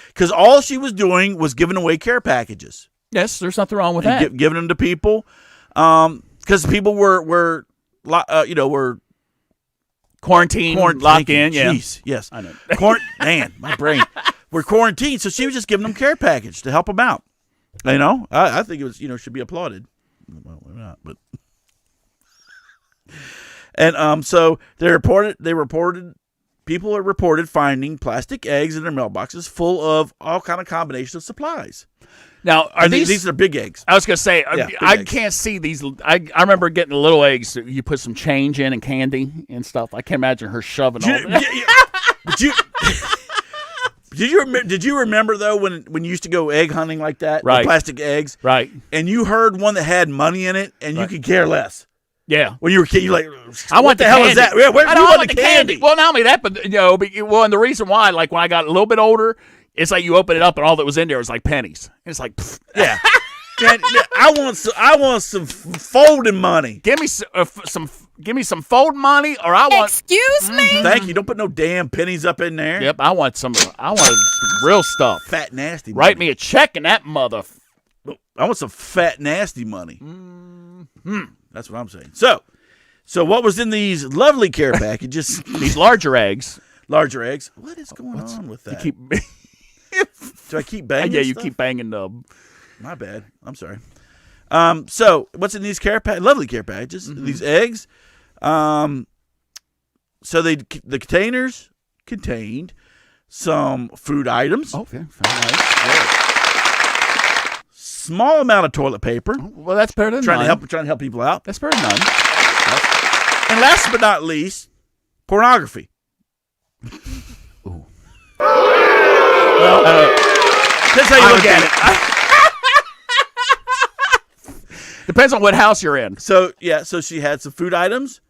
because all she was doing was giving away care packages. Yes, there's nothing wrong with that. Giving them to people, because people were Quarantine, locked in. Yeah. Jeez, yes. I know. Man, my brain. We're quarantined, so she was just giving them care package to help them out. You know, I think it was should be applauded. Well, we're not, but. And so people are reported finding plastic eggs in their mailboxes full of all kind of combination of supplies. Now, are these are big eggs? I was going to say, I eggs. can't see these. I remember getting the little eggs that you put some change in and candy and stuff. I can't imagine her shoving all that. Did you remember though when you used to go egg hunting like that? Right. With plastic eggs. Right. And you heard one that had money in it, and you could care less. Yeah. When you were a kid, you're like, I want the the hell candy. is that? Where I you want want the the candy? Well, not only that, but and the reason why, like when I got a little bit older, it's like you open it up and all that was in there was like pennies. And it's like, pfft, Yeah. Man, I want some folding money. give me some folding money, or I want. Excuse me? Thank you. Don't put no damn pennies up in there. Yep, I want some real stuff. Fat nasty. Money. Write me a check in that mother. I want some fat nasty money. That's what I'm saying. So what was in these lovely care packages? These larger eggs. Larger eggs. What is going on with that? Do I keep banging? Yeah, you stuff? keep banging the. My bad. I'm sorry. So what's in these lovely care packages? Mm-hmm. These eggs. So the containers contained some food items. Oh, yeah, nice. Small amount of toilet paper. Well, that's better than Trying none. to help people out. That's better than none. And last but not least, pornography. Ooh. Well, that's how you look at it. Depends on what house you're in. So she had some food items,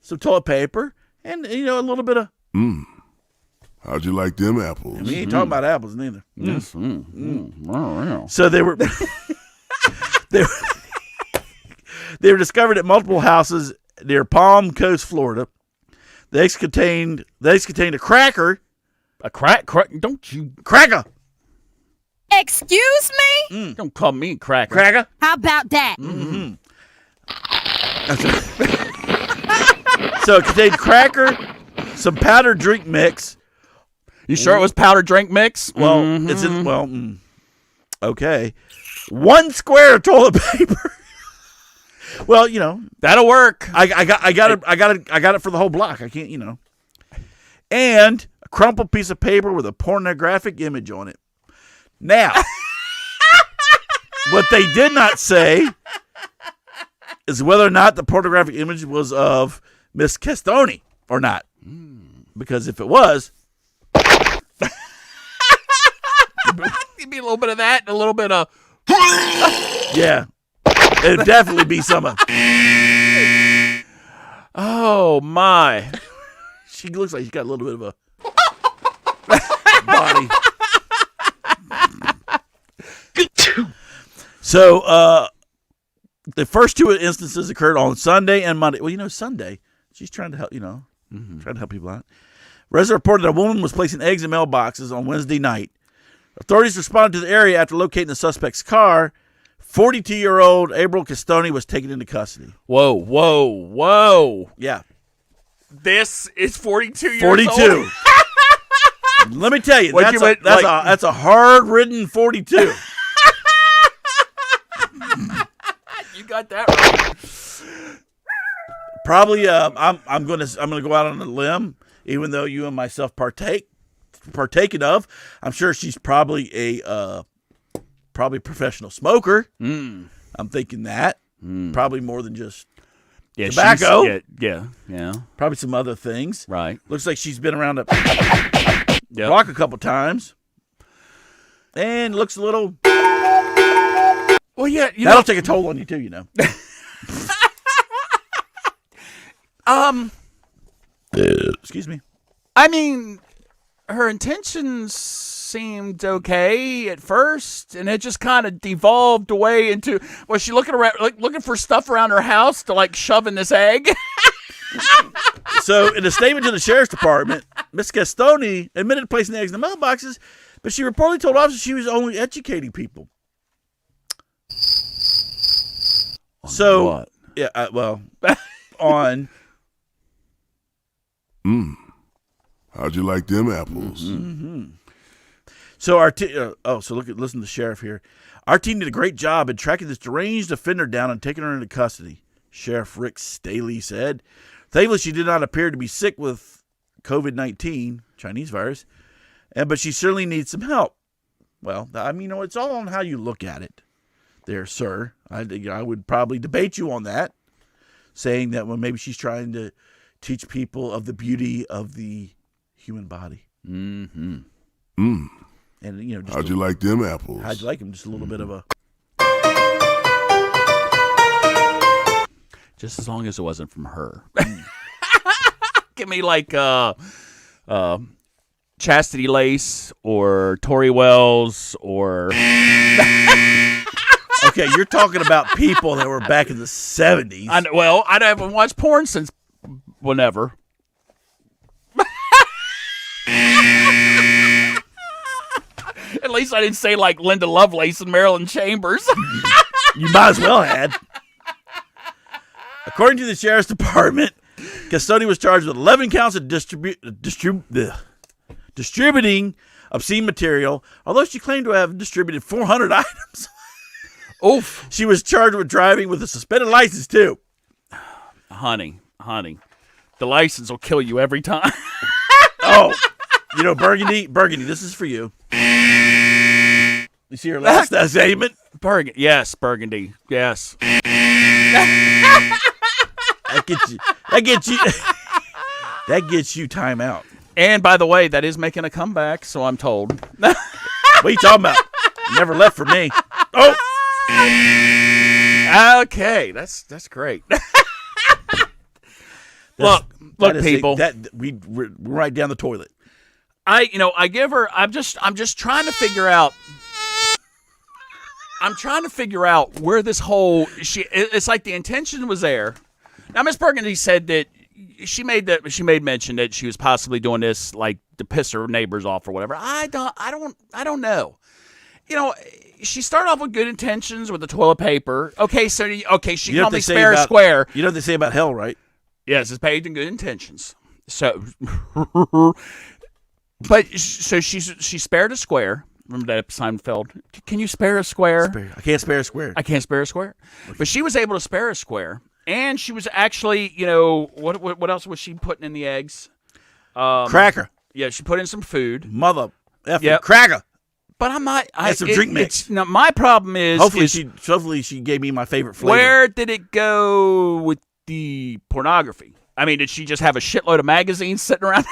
some toilet paper, and a little bit of. How'd you like them apples? We ain't talking about apples neither. Yes. So they were they were discovered at multiple houses near Palm Coast, Florida. The eggs contained a cracker. A crack? Don't you Cracker. Excuse me? don't call me cracker. Cracker. How about that? So it contained cracker, some powdered drink mix. You sure it was powder drink mix? Well, it's in okay. 1 square of toilet paper. Well, That'll work. I got it for the whole block. I can't, And a crumpled piece of paper with a pornographic image on it. Now, what they did not say is whether or not the pornographic image was of Miss Castoni or not. Because if it was, Give me a little bit of that and a little bit of. yeah, it'd definitely be some of. Oh, my. She looks like she's got a little bit of a body. So, the first two instances occurred on Sunday and Monday. Well, Sunday, she's trying to help, trying to help people out. Residents reported a woman was placing eggs in mailboxes on Wednesday night. Authorities responded to the area after locating the suspect's car. 42-year-old April Castoni was taken into custody. Whoa. Yeah. This is 42 years 42. old? Let me tell you, What that's a hard-ridden 42. You got that right. Probably, I'm gonna go out on a limb, even though you and myself partaken of. I'm sure she's probably a professional smoker. I'm thinking that probably more than just tobacco. Yeah. Probably some other things. Right. Looks like she's been around the block a couple times, and looks a little. Well, yeah, that'll take a toll on you too. Excuse me. I mean, her intentions seemed okay at first, and it just kind of devolved away into, was she looking around, looking for stuff around her house to shove in this egg? So, in a statement to the sheriff's department, Miss Castoni admitted to placing the eggs in the mailboxes, but she reportedly told officers she was only educating people. So, what? Yeah, on. How'd you like them apples? Mm-hmm. So listen to the sheriff here. Our team did a great job in tracking this deranged offender down and taking her into custody. Sheriff Rick Staley said. Thankfully, she did not appear to be sick with COVID-19, Chinese virus, but she certainly needs some help. Well, it's all on how you look at it there, sir. I would probably debate you on that, saying that maybe she's trying to teach people of the beauty of the human body. Mm-hmm. And, just how'd you like them apples? How'd you like them? Just a little bit of a... Just as long as it wasn't from her. Give me Chastity Lace or Tori Wells or... Okay, you're talking about people that were back in the 70s. I haven't watched porn since whenever. At least I didn't say Linda Lovelace and Marilyn Chambers. You might as well had. According to the sheriff's department, Castoni was charged with 11 counts of distributing obscene material, although she claimed to have distributed 400 items. Oof. She was charged with driving with a suspended license, too. Honey, the license will kill you every time. Oh, Burgundy, this is for you. You see her last statement? Burgundy, yes. That gets you time out. And by the way, that is making a comeback, so I'm told. What are you talking about? Never left for me. Oh. Okay, that's great. Look, people. We're right down the toilet. I give her. I'm just trying to figure out. I'm trying to figure out where this whole it's like the intention was there. Now, Miss Burgundy said that she made mention that she was possibly doing this to piss her neighbors off or whatever. I don't know. She started off with good intentions with the toilet paper. Okay, she called me fair and square. You know what they say about hell, right? Yes, it's paid in good intentions. So, so she spared a square. Remember that Seinfeld? Can you spare a square? I can't spare a square. I can't spare a square. But she was able to spare a square. And she was actually, what else was she putting in the eggs? Cracker. Yeah, she put in some food. Mother effing cracker. But I'm not. Some drink mix. Now, my problem is. Hopefully she gave me my favorite flavor. Where did it go with the pornography? I mean, did she just have a shitload of magazines sitting around?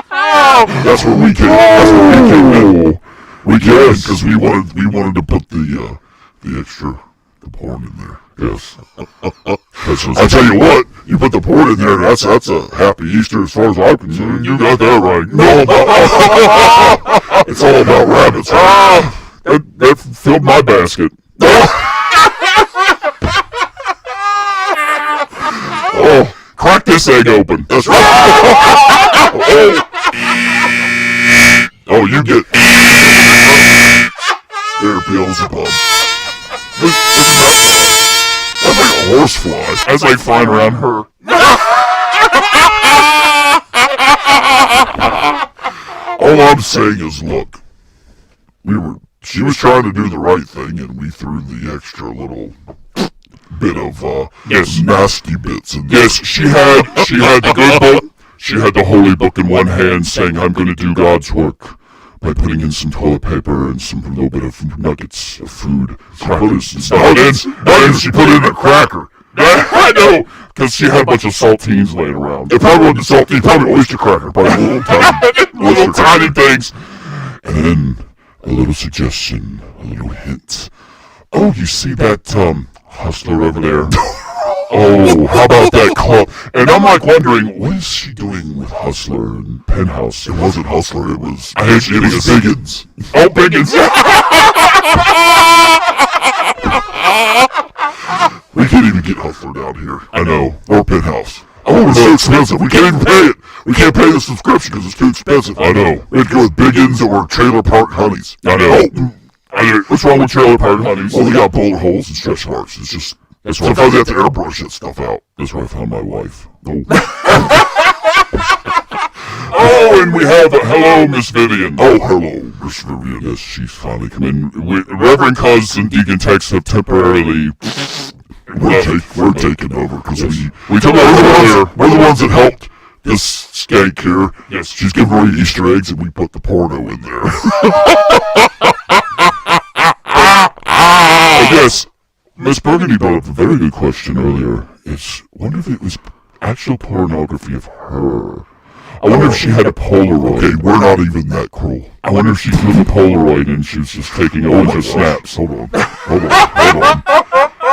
That's where we came. We can because we wanted to put the porn in there. Yes. I tell you what, you put the pork in there, that's a happy Easter as far as I'm concerned. You got that right. No, it's all about rabbits. That filled my basket. Oh, crack this egg open. That's right. Oh, you get there, Beelzebub. That's like a horsefly. That's like flying around her. All I'm saying is, look, she was trying to do the right thing, and we threw the extra little bit of nasty bits in there. Yes, she had the good book. She had the holy book in one hand, saying, "I'm going to do God's work by putting in some toilet paper and some little bit of nuggets of food, crackers and stuff." And then she put in a cracker. I know, because she had a bunch of saltines laying around. It probably wasn't saltines, probably oyster cracker, probably little tiny things. And then a little suggestion, a little hint. Oh, you see that hustler over there? Oh, how about that club? And I'm like wondering, what is she doing with Hustler and Penthouse? It wasn't Hustler, it was Biggins. Oh, Biggins. We can't even get Hustler down here. I know. Or Penthouse. Oh, it's so expensive. We can't even pay it. We can't pay the subscription because it's too expensive. I know. We have to go with Biggins or Trailer Park Honeys. I know. What's wrong with Trailer Park Honeys? Well, they got bullet holes and stretch marks. It's just... That's why I have to airbrush that stuff out. That's where I found my wife. Oh, oh, and we have a hello, Miss Vivian. Oh, hello, Miss Vivian. Yes, she's finally come in. Reverend Cuz and Deacon Tex have temporarily... We're taking over because we took over earlier. We're the ones that helped this skank here. Yes, she's giving away Easter eggs and we put the porno in there. Yes. Miss Burgundy brought up a very good question earlier. I wonder if it was actual pornography of her. I wonder if she had a Polaroid. Okay, we're not even that cruel. I wonder if she flew the Polaroid and she was just taking a bunch of snaps. Hold on.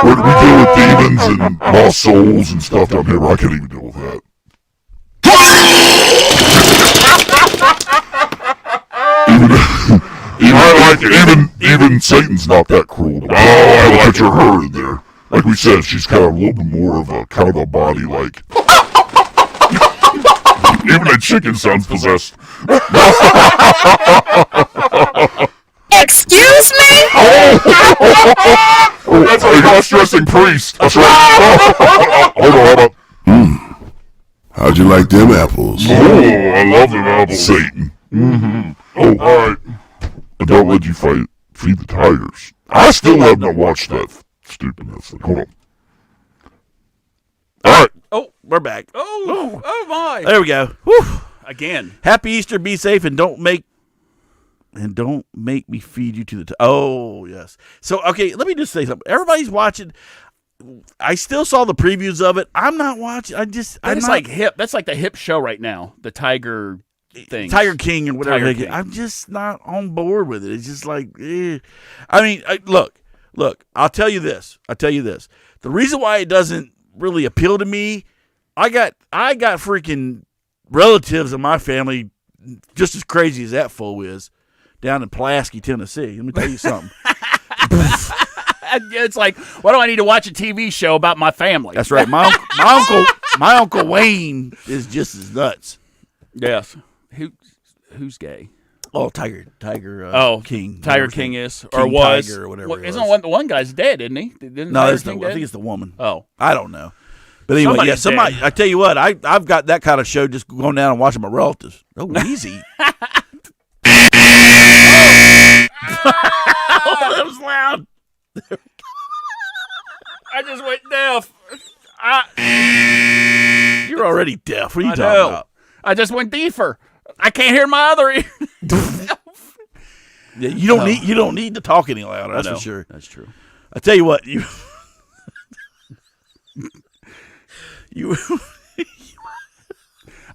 We deal with demons and lost souls and stuff down here, but I can't even deal with that. Even Satan's not that cruel. Oh, I picture her in there. Like we said, she's got a little bit more of a kind of a body like. Even a chicken sounds possessed. Excuse me? Oh, that's a cross-dressing priest. That's right. Hold on. How'd you like them apples? Oh, I love them apples. Satan. Mm-hmm. Oh, alright. Don't let you feed the tigers. I still have not watched that stupidness. Hold on. Alright. Oh, we're back. Oh my. There we go. Whew. Again. Happy Easter, be safe, and don't make me feed you to the oh, yes. So, okay, let me just say something. Everybody's watching. I still saw the previews of it. I'm not watching. That's like hip. That's like the hip show right now. The Tiger thing. Tiger King or whatever. Tiger King. I'm just not on board with it. It's just like, I mean, look, I'll tell you this. The reason why it doesn't really appeal to me, I got freaking relatives in my family just as crazy as that fool is down in Pulaski, Tennessee. Let me tell you something. It's like, why do I need to watch a TV show about my family? That's right. My uncle Wayne is just as nuts. Yes. Who's gay? Oh, Tiger King. Tiger King is or King was Tiger or whatever. Well, isn't the one guy's dead, isn't he? No, I think it's the woman. Oh, I don't know. But anyway, somebody. I tell you what, I've got that kind of show just going down and watching my relatives. Oh, easy. Oh, that was loud. I just went deaf. You're already deaf. What are you talking about? I just went deeper. I can't hear my other ear. Yeah, you don't need to talk any louder. That's for sure. That's true. I tell you what, you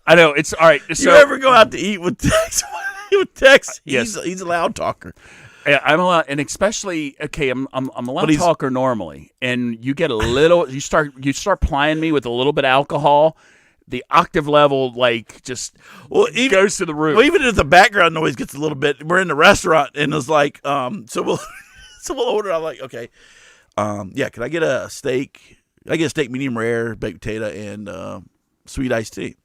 I know it's all right. So, you ever go out to eat with Tex? With Tex, yes. He's a loud talker. Yeah, I'm allowed, and especially I'm a loud talker normally, and you get a little, you start plying me with a little bit of alcohol, the octave level just goes to the roof. Well, even if the background noise gets a little bit, we're in the restaurant and it's like, so we'll order. I'm like, okay, yeah, can I get a steak? I get a steak medium rare, baked potato, and sweet iced tea.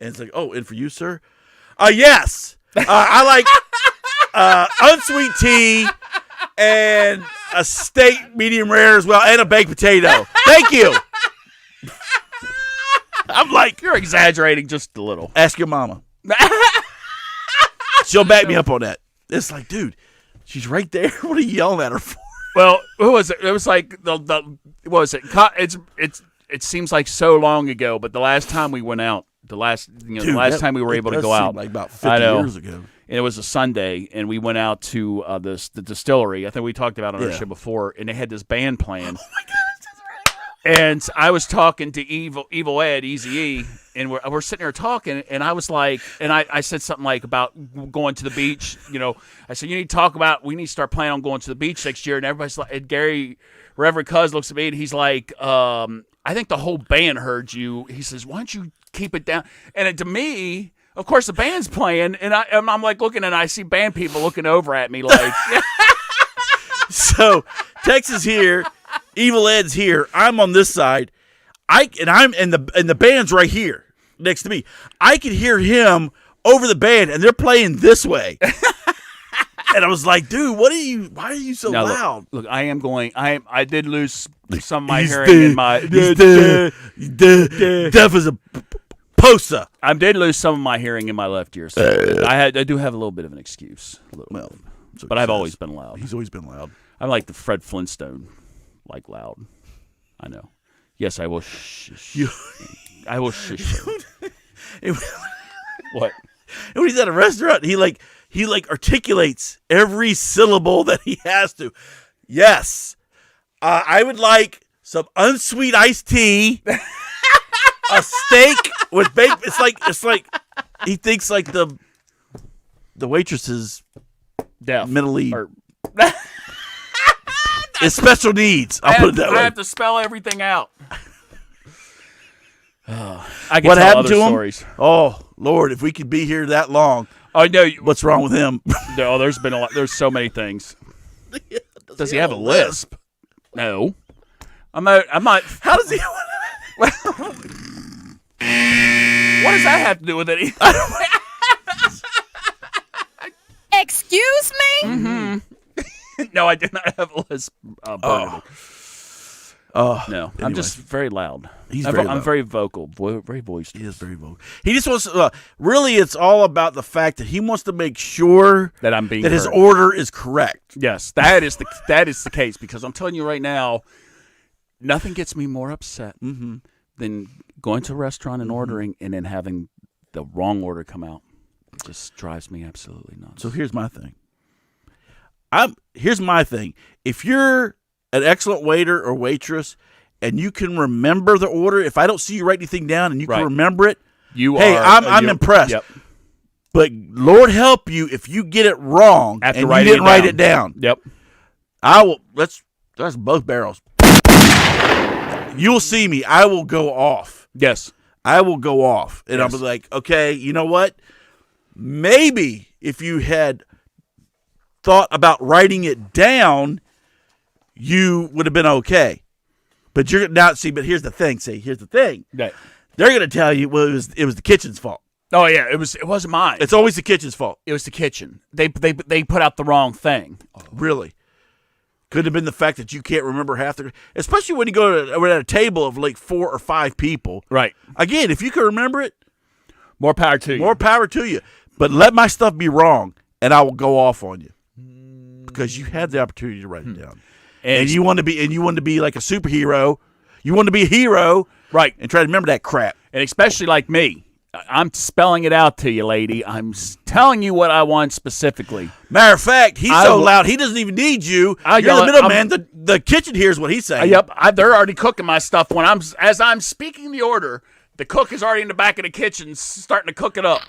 And it's like, oh, and for you, sir? Yes. I like unsweet tea and a steak medium rare as well, and a baked potato. Thank you. I'm like, you're exaggerating just a little. Ask your mama. She'll back me up on that. It's like, dude, she's right there. What are you yelling at her for? Well, who was it? It was like what was it? It seems like so long ago, but the last time we went out, the last time we were able to go out, like about 50 years ago. And it was a Sunday, and we went out to the distillery. I think we talked about it on our show before, and they had this band playing. Oh my gosh, that's right. And I was talking to Evil Ed, Eazy-E, and we're sitting there talking, and I was like, and I said something like about going to the beach. I said, we need to start planning on going to the beach next year. And everybody's like, and Gary, Reverend Cuz looks at me, and he's like, I think the whole band heard you. He says, why don't you keep it down? And to me, of course, the band's playing, and I'm like looking, and I see band people looking over at me like. So Tex is here, Evil Ed's here. I'm on this side, and the band's right here next to me. I can hear him over the band, and they're playing this way. And I was like, dude, why are you so loud? Look, I did lose some of my hearing in my. He's deaf as a posa. I did lose some of my hearing in my left ear, so I do have a little bit of an excuse. But I've always been loud. He's always been loud. I'm like the Fred Flintstone, like loud. I know. Yes, I will. I will shush. What? And when he's at a restaurant, he articulates every syllable that he has to. Yes, I would like some unsweet iced tea, a steak with baked. It's like he thinks like the waitress is mentally. It's special needs. I'll put it that way. I have to spell everything out. I can what tell happened other to him? Stories. Oh Lord, if we could be here that long. I know. What's wrong with him? No, there's been a lot. There's so many things. Does he have a lisp? No. I'm not. How does he? What does that have to do with it? Excuse me? Mm-hmm. No, I did not have a lisp. No, anyway. I'm just very loud. I'm very vocal, very boisterous. He is very vocal. He just wants to, really, it's all about the fact that he wants to make sure that I'm being that heard. His order is correct. Yes, that is the case, because I'm telling you right now, nothing gets me more upset than going to a restaurant and ordering and then having the wrong order come out. It just drives me absolutely nuts. So here's my thing. If you're an excellent waiter or waitress and you can remember the order, if I don't see you write anything down and you can remember it, I'm impressed. Yep. But Lord help you if you get it wrong and you didn't write it down. Yep. I will. That's both barrels. You'll see me. I will go off. Yes. I will go off. And I'll be like, okay, you know what? Maybe if you had thought about writing it down, you would have been okay. But you're not. See, but here's the thing. Here's the thing. Right. They're going to tell you, well, it was the kitchen's fault. Oh yeah, it wasn't mine. It's always the kitchen's fault. It was the kitchen. They put out the wrong thing. Really? Could have been the fact that you can't remember half the, especially when you go to at a table of like 4 or 5 people. Right. Again, if you can remember it, more power to you. More power to you. But let my stuff be wrong, and I will go off on you because you had the opportunity to write it down. And you want to be like a superhero. You want to be a hero, right? And try to remember that crap. And especially like me. I'm spelling it out to you, lady. I'm telling you what I want specifically. Matter of fact, he's so loud, he doesn't even need you. You're the middleman. The kitchen hears what he's saying. Yep, they're already cooking my stuff. As I'm speaking the order, the cook is already in the back of the kitchen starting to cook it up.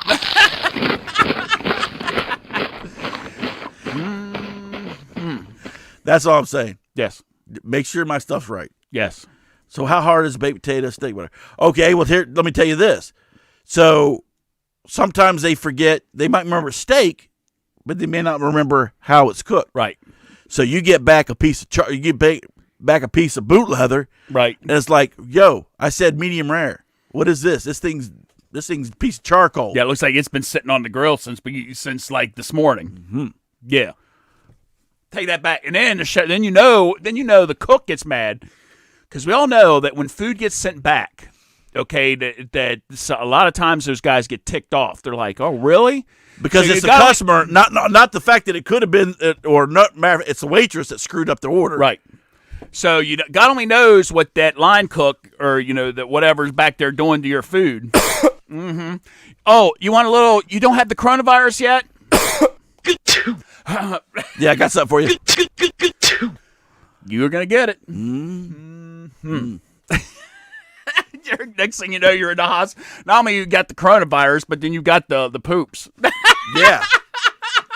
That's all I'm saying. Yes. Make sure my stuff's right. Yes. So how hard is baked potato steak? Whatever. Okay, well here, let me tell you this. So sometimes they forget. They might remember steak, but they may not remember how it's cooked. Right. So you get back a piece of back a piece of boot leather, Right. and it's like, yo, I said medium rare. What is this? This thing's a piece of charcoal. Yeah, it looks like it's been sitting on the grill since like this morning. Mm-hmm. Yeah. Take that back, and then then you know the cook gets mad because we all know that when food gets sent back, okay, that a lot of times those guys get ticked off. They're like, "Oh, really?" Because So it's the you gotta- customer, not the fact that it could have been, or not. It's the waitress that screwed up the order. Right. So God only knows what that line cook or that whatever's back there doing to your food. Mm-hmm. Oh, you want a little? You don't have the coronavirus yet? Yeah, I got something for you. You're gonna get it. Mm-hmm. Next thing you know, you're in the hospital. Not only you got the coronavirus, but then you got the poops. Yeah.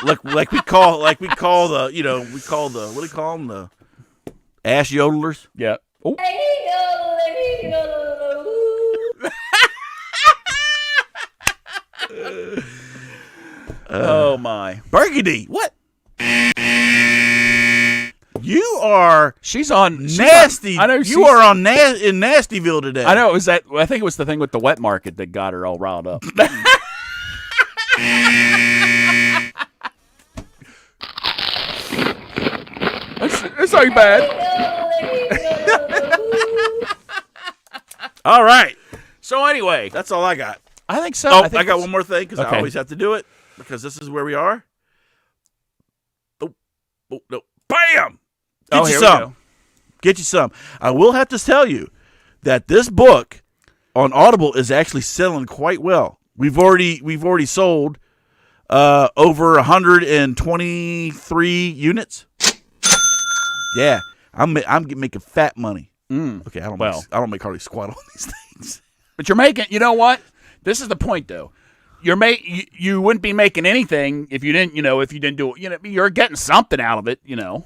Like we call the we call the what do you call them, the ass yodelers. Yeah. Ooh. Oh my. Burgundy. What? You are She's on nasty. I know you are on in Nastyville today. I know. I think it was the thing with the wet market that got her all riled up. It's not bad. All right. So anyway, That's all I got. I think so. Oh, I, think I got one more thing because I Okay. always have to do it because this is where we are. Oh, no. Bam! Get you here some. we go. Get you some. I will have to tell you that this book on Audible is actually selling quite well. We've already sold over 123 units. Yeah, I'm making fat money. Okay, I don't make hardly squat on these things. But you're making. You know what? This is the point, though. You wouldn't be making anything if you didn't do it. You're getting something out of it.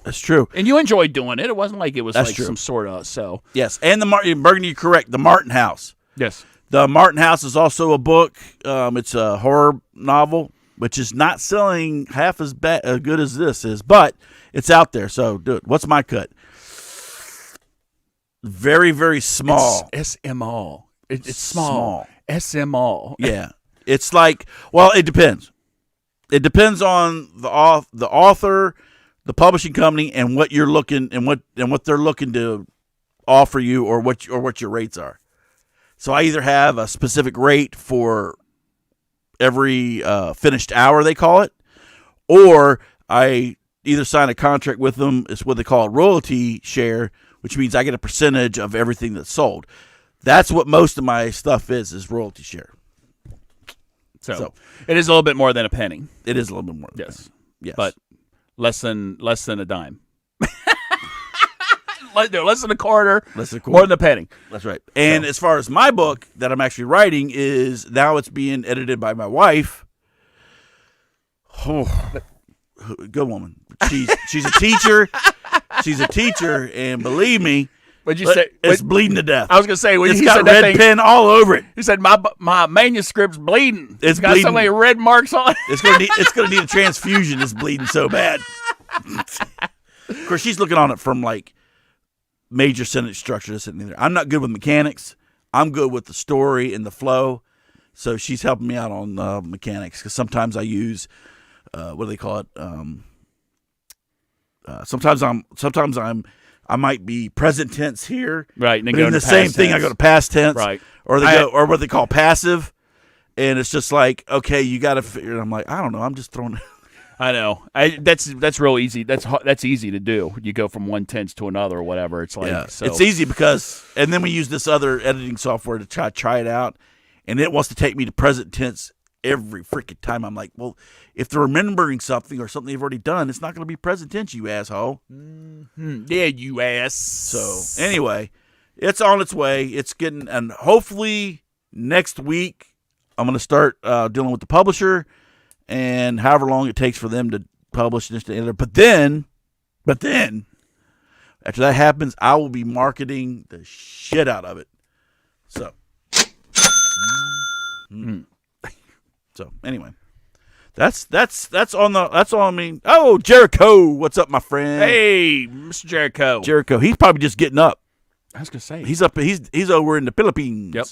That's true. And you enjoyed doing it. It wasn't like it was That's like true. some sort of so. Yes, and in Burgundy, you're correct. The Martin House. Yes. The Martin House is also a book. It's a horror novel, which is not selling half as good as this is, but it's out there. So do it. What's my cut? Very, very small. It's SMall. It's small. SMall. Yeah, it's like, well, it depends. It depends on the author, the publishing company, and what you're looking and what they're looking to offer you, or what your rates are. So I either have a specific rate for every finished hour, they call it, or I either sign a contract with them. It's what they call a royalty share, which means I get a percentage of everything that's sold. That's what most of my stuff is royalty share. So it is a little bit more than a penny. It is a little bit more. Yes. Yes. But less than a dime. Less than a quarter. Less than a quarter. More than a penny. That's right. And as far as my book that I'm actually writing is now it's being edited by my wife. Oh, good woman. She's a teacher. She's a teacher, and believe me, What'd you say? it's bleeding to death. I was gonna say when It's he got said that red thing, pen all over it. he said my manuscript's bleeding. It's got so bleeding. many red marks on it. It's gonna need a transfusion. It's bleeding so bad. Of course, she's looking on it from like major sentence structure. This and the other. I'm not good with mechanics. I'm good with the story and the flow. So she's helping me out on mechanics because sometimes I use what do they call it? Sometimes I might be present tense here, Right, and then but go in to the same past thing, I tense. go to past tense, Right. or or what they call passive, and it's just like, okay, you got to figure. And I'm like, I don't know, I'm just throwing. I know. That's real easy. That's easy to do. You go from one tense to another or whatever. It's like Yeah, so. it's easy because, and then we use this other editing software to try it out, and it wants to take me to present tense every freaking time. I'm like, well, if they're remembering something or something they've already done, it's not going to be present tense, you asshole. Yeah, you ass. So anyway, it's on its way. It's getting, and hopefully next week I'm going to start dealing with the publisher, and however long it takes for them to publish this to enter. But then But then, after that happens, I will be marketing the shit out of it. So. So anyway, that's all I mean. Oh, Jericho, what's up, my friend? Hey, Mr. Jericho. Jericho, he's probably just getting up. I was gonna say He's up. He's over in the Philippines. Yep.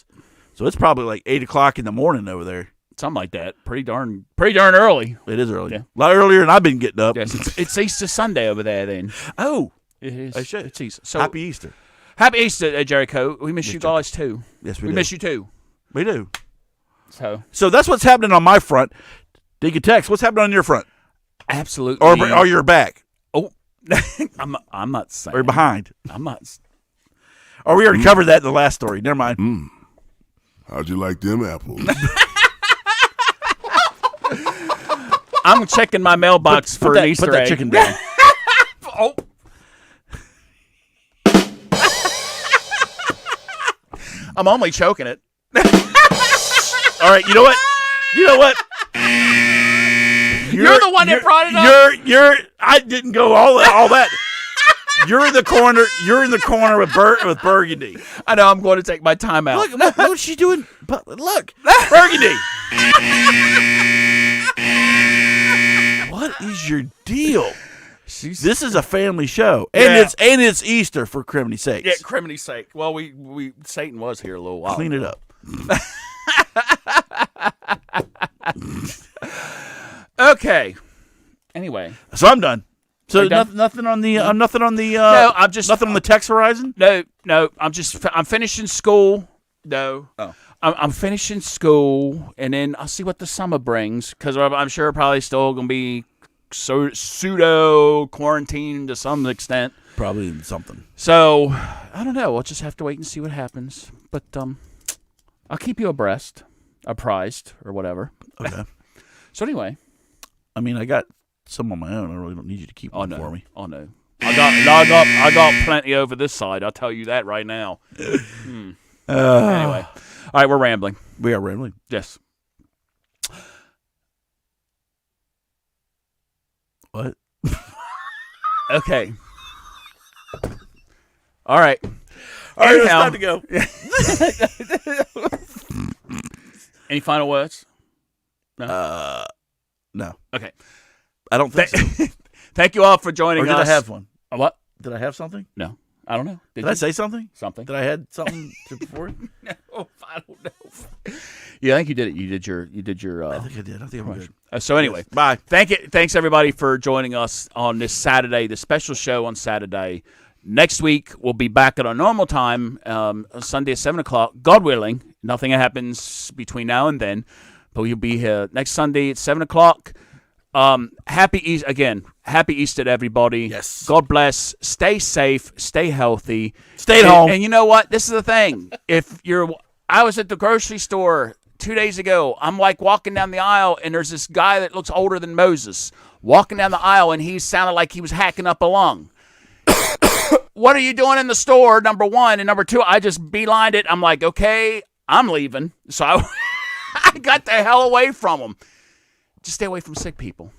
So it's probably like 8:00 in the morning over there. something like that. Pretty darn early. It is early. Yeah. A lot earlier than I've been getting up. Yes, it's Easter Sunday over there. Then Oh, it is. It's Easter. So happy Easter. happy Easter, Jericho. We miss you guys too. Yes, We miss you too. We do. So that's what's happening on my front. Deacon Tex, what's happening on your front? absolutely. Or your back? Oh, I'm not saying. Or behind? I'm not. Or we already covered that in the last story. Never mind. How'd you like them apples? I'm checking my mailbox for an Easter put that egg. chicken down. Oh. I'm only choking it. All right, you know what? You're the one that brought it up. I didn't go all that. You're in the corner. You're in the corner with Burgundy. I know. I'm going to take my time out. Look, what's she doing? But look, Burgundy. What is your deal? This is a family show, and Yeah. it's Easter for criminy sakes. Yeah, criminy sake. Well, we Satan was here a little while. Clean it up. Okay. Anyway, So I'm done. So Are you done? nothing on the No, I'm just nothing on the text horizon. No. I'm finishing school. No. Oh. I'm finishing school, and then I'll see what the summer brings. Because I'm sure probably still gonna be pseudo quarantine to some extent. Probably something. So I don't know. We'll just have to wait and see what happens. But I'll keep you apprised, or whatever. Okay. So anyway. I mean, I got some on my own. I really don't need you to keep one for me. Oh no. I got plenty over this side. I'll tell you that right now. Anyway, all right, we're rambling. We are rambling. Yes. What? Okay. All right. All right, it's Anyhow. time to go. Any final words? No, Okay. I don't think so. Thank you all for joining Or did us. I have one? What? Did I have something? No, I don't know. Did I say something? something? Did I had something before? No, I don't know. Yeah, I think you did it. You did your. I think I did. I think I'm good. So anyway, Yes. Bye. Thanks everybody for joining us on this Saturday, the special show on Saturday. Next week we'll be back at our normal time, Sunday at 7:00. God willing, nothing happens between now and then, but we'll be here next Sunday at 7:00. Happy Easter to everybody. Yes. God bless. Stay safe. Stay healthy. Stay at home. And you know what? This is the thing. I was at the grocery store 2 days ago. I'm like walking down the aisle, and there's this guy that looks older than Moses walking down the aisle, and he sounded like he was hacking up a lung. What are you doing in the store? Number one. And number two, I just beelined it. I'm like, okay, I'm leaving. So I got the hell away from him. Just stay away from sick people,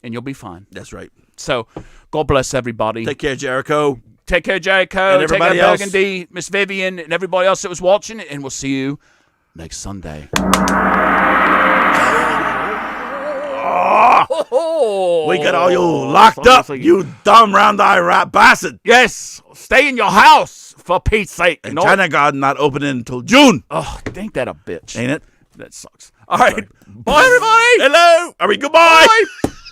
and you'll be fine. That's right. So, God bless everybody. Take care, Jericho. Take care, Jericho. And everybody Take care, else. Burgundy, Miss Vivian, and everybody else that was watching. And we'll see you next Sunday. We got all you locked up, you dumb round-eyed rat bastard. Yes, stay in your house for Pete's sake. And China Garden not opening until June. Oh, ain't that a bitch? Ain't it? That sucks. All right. Bye, everybody. Hello. Goodbye. Bye.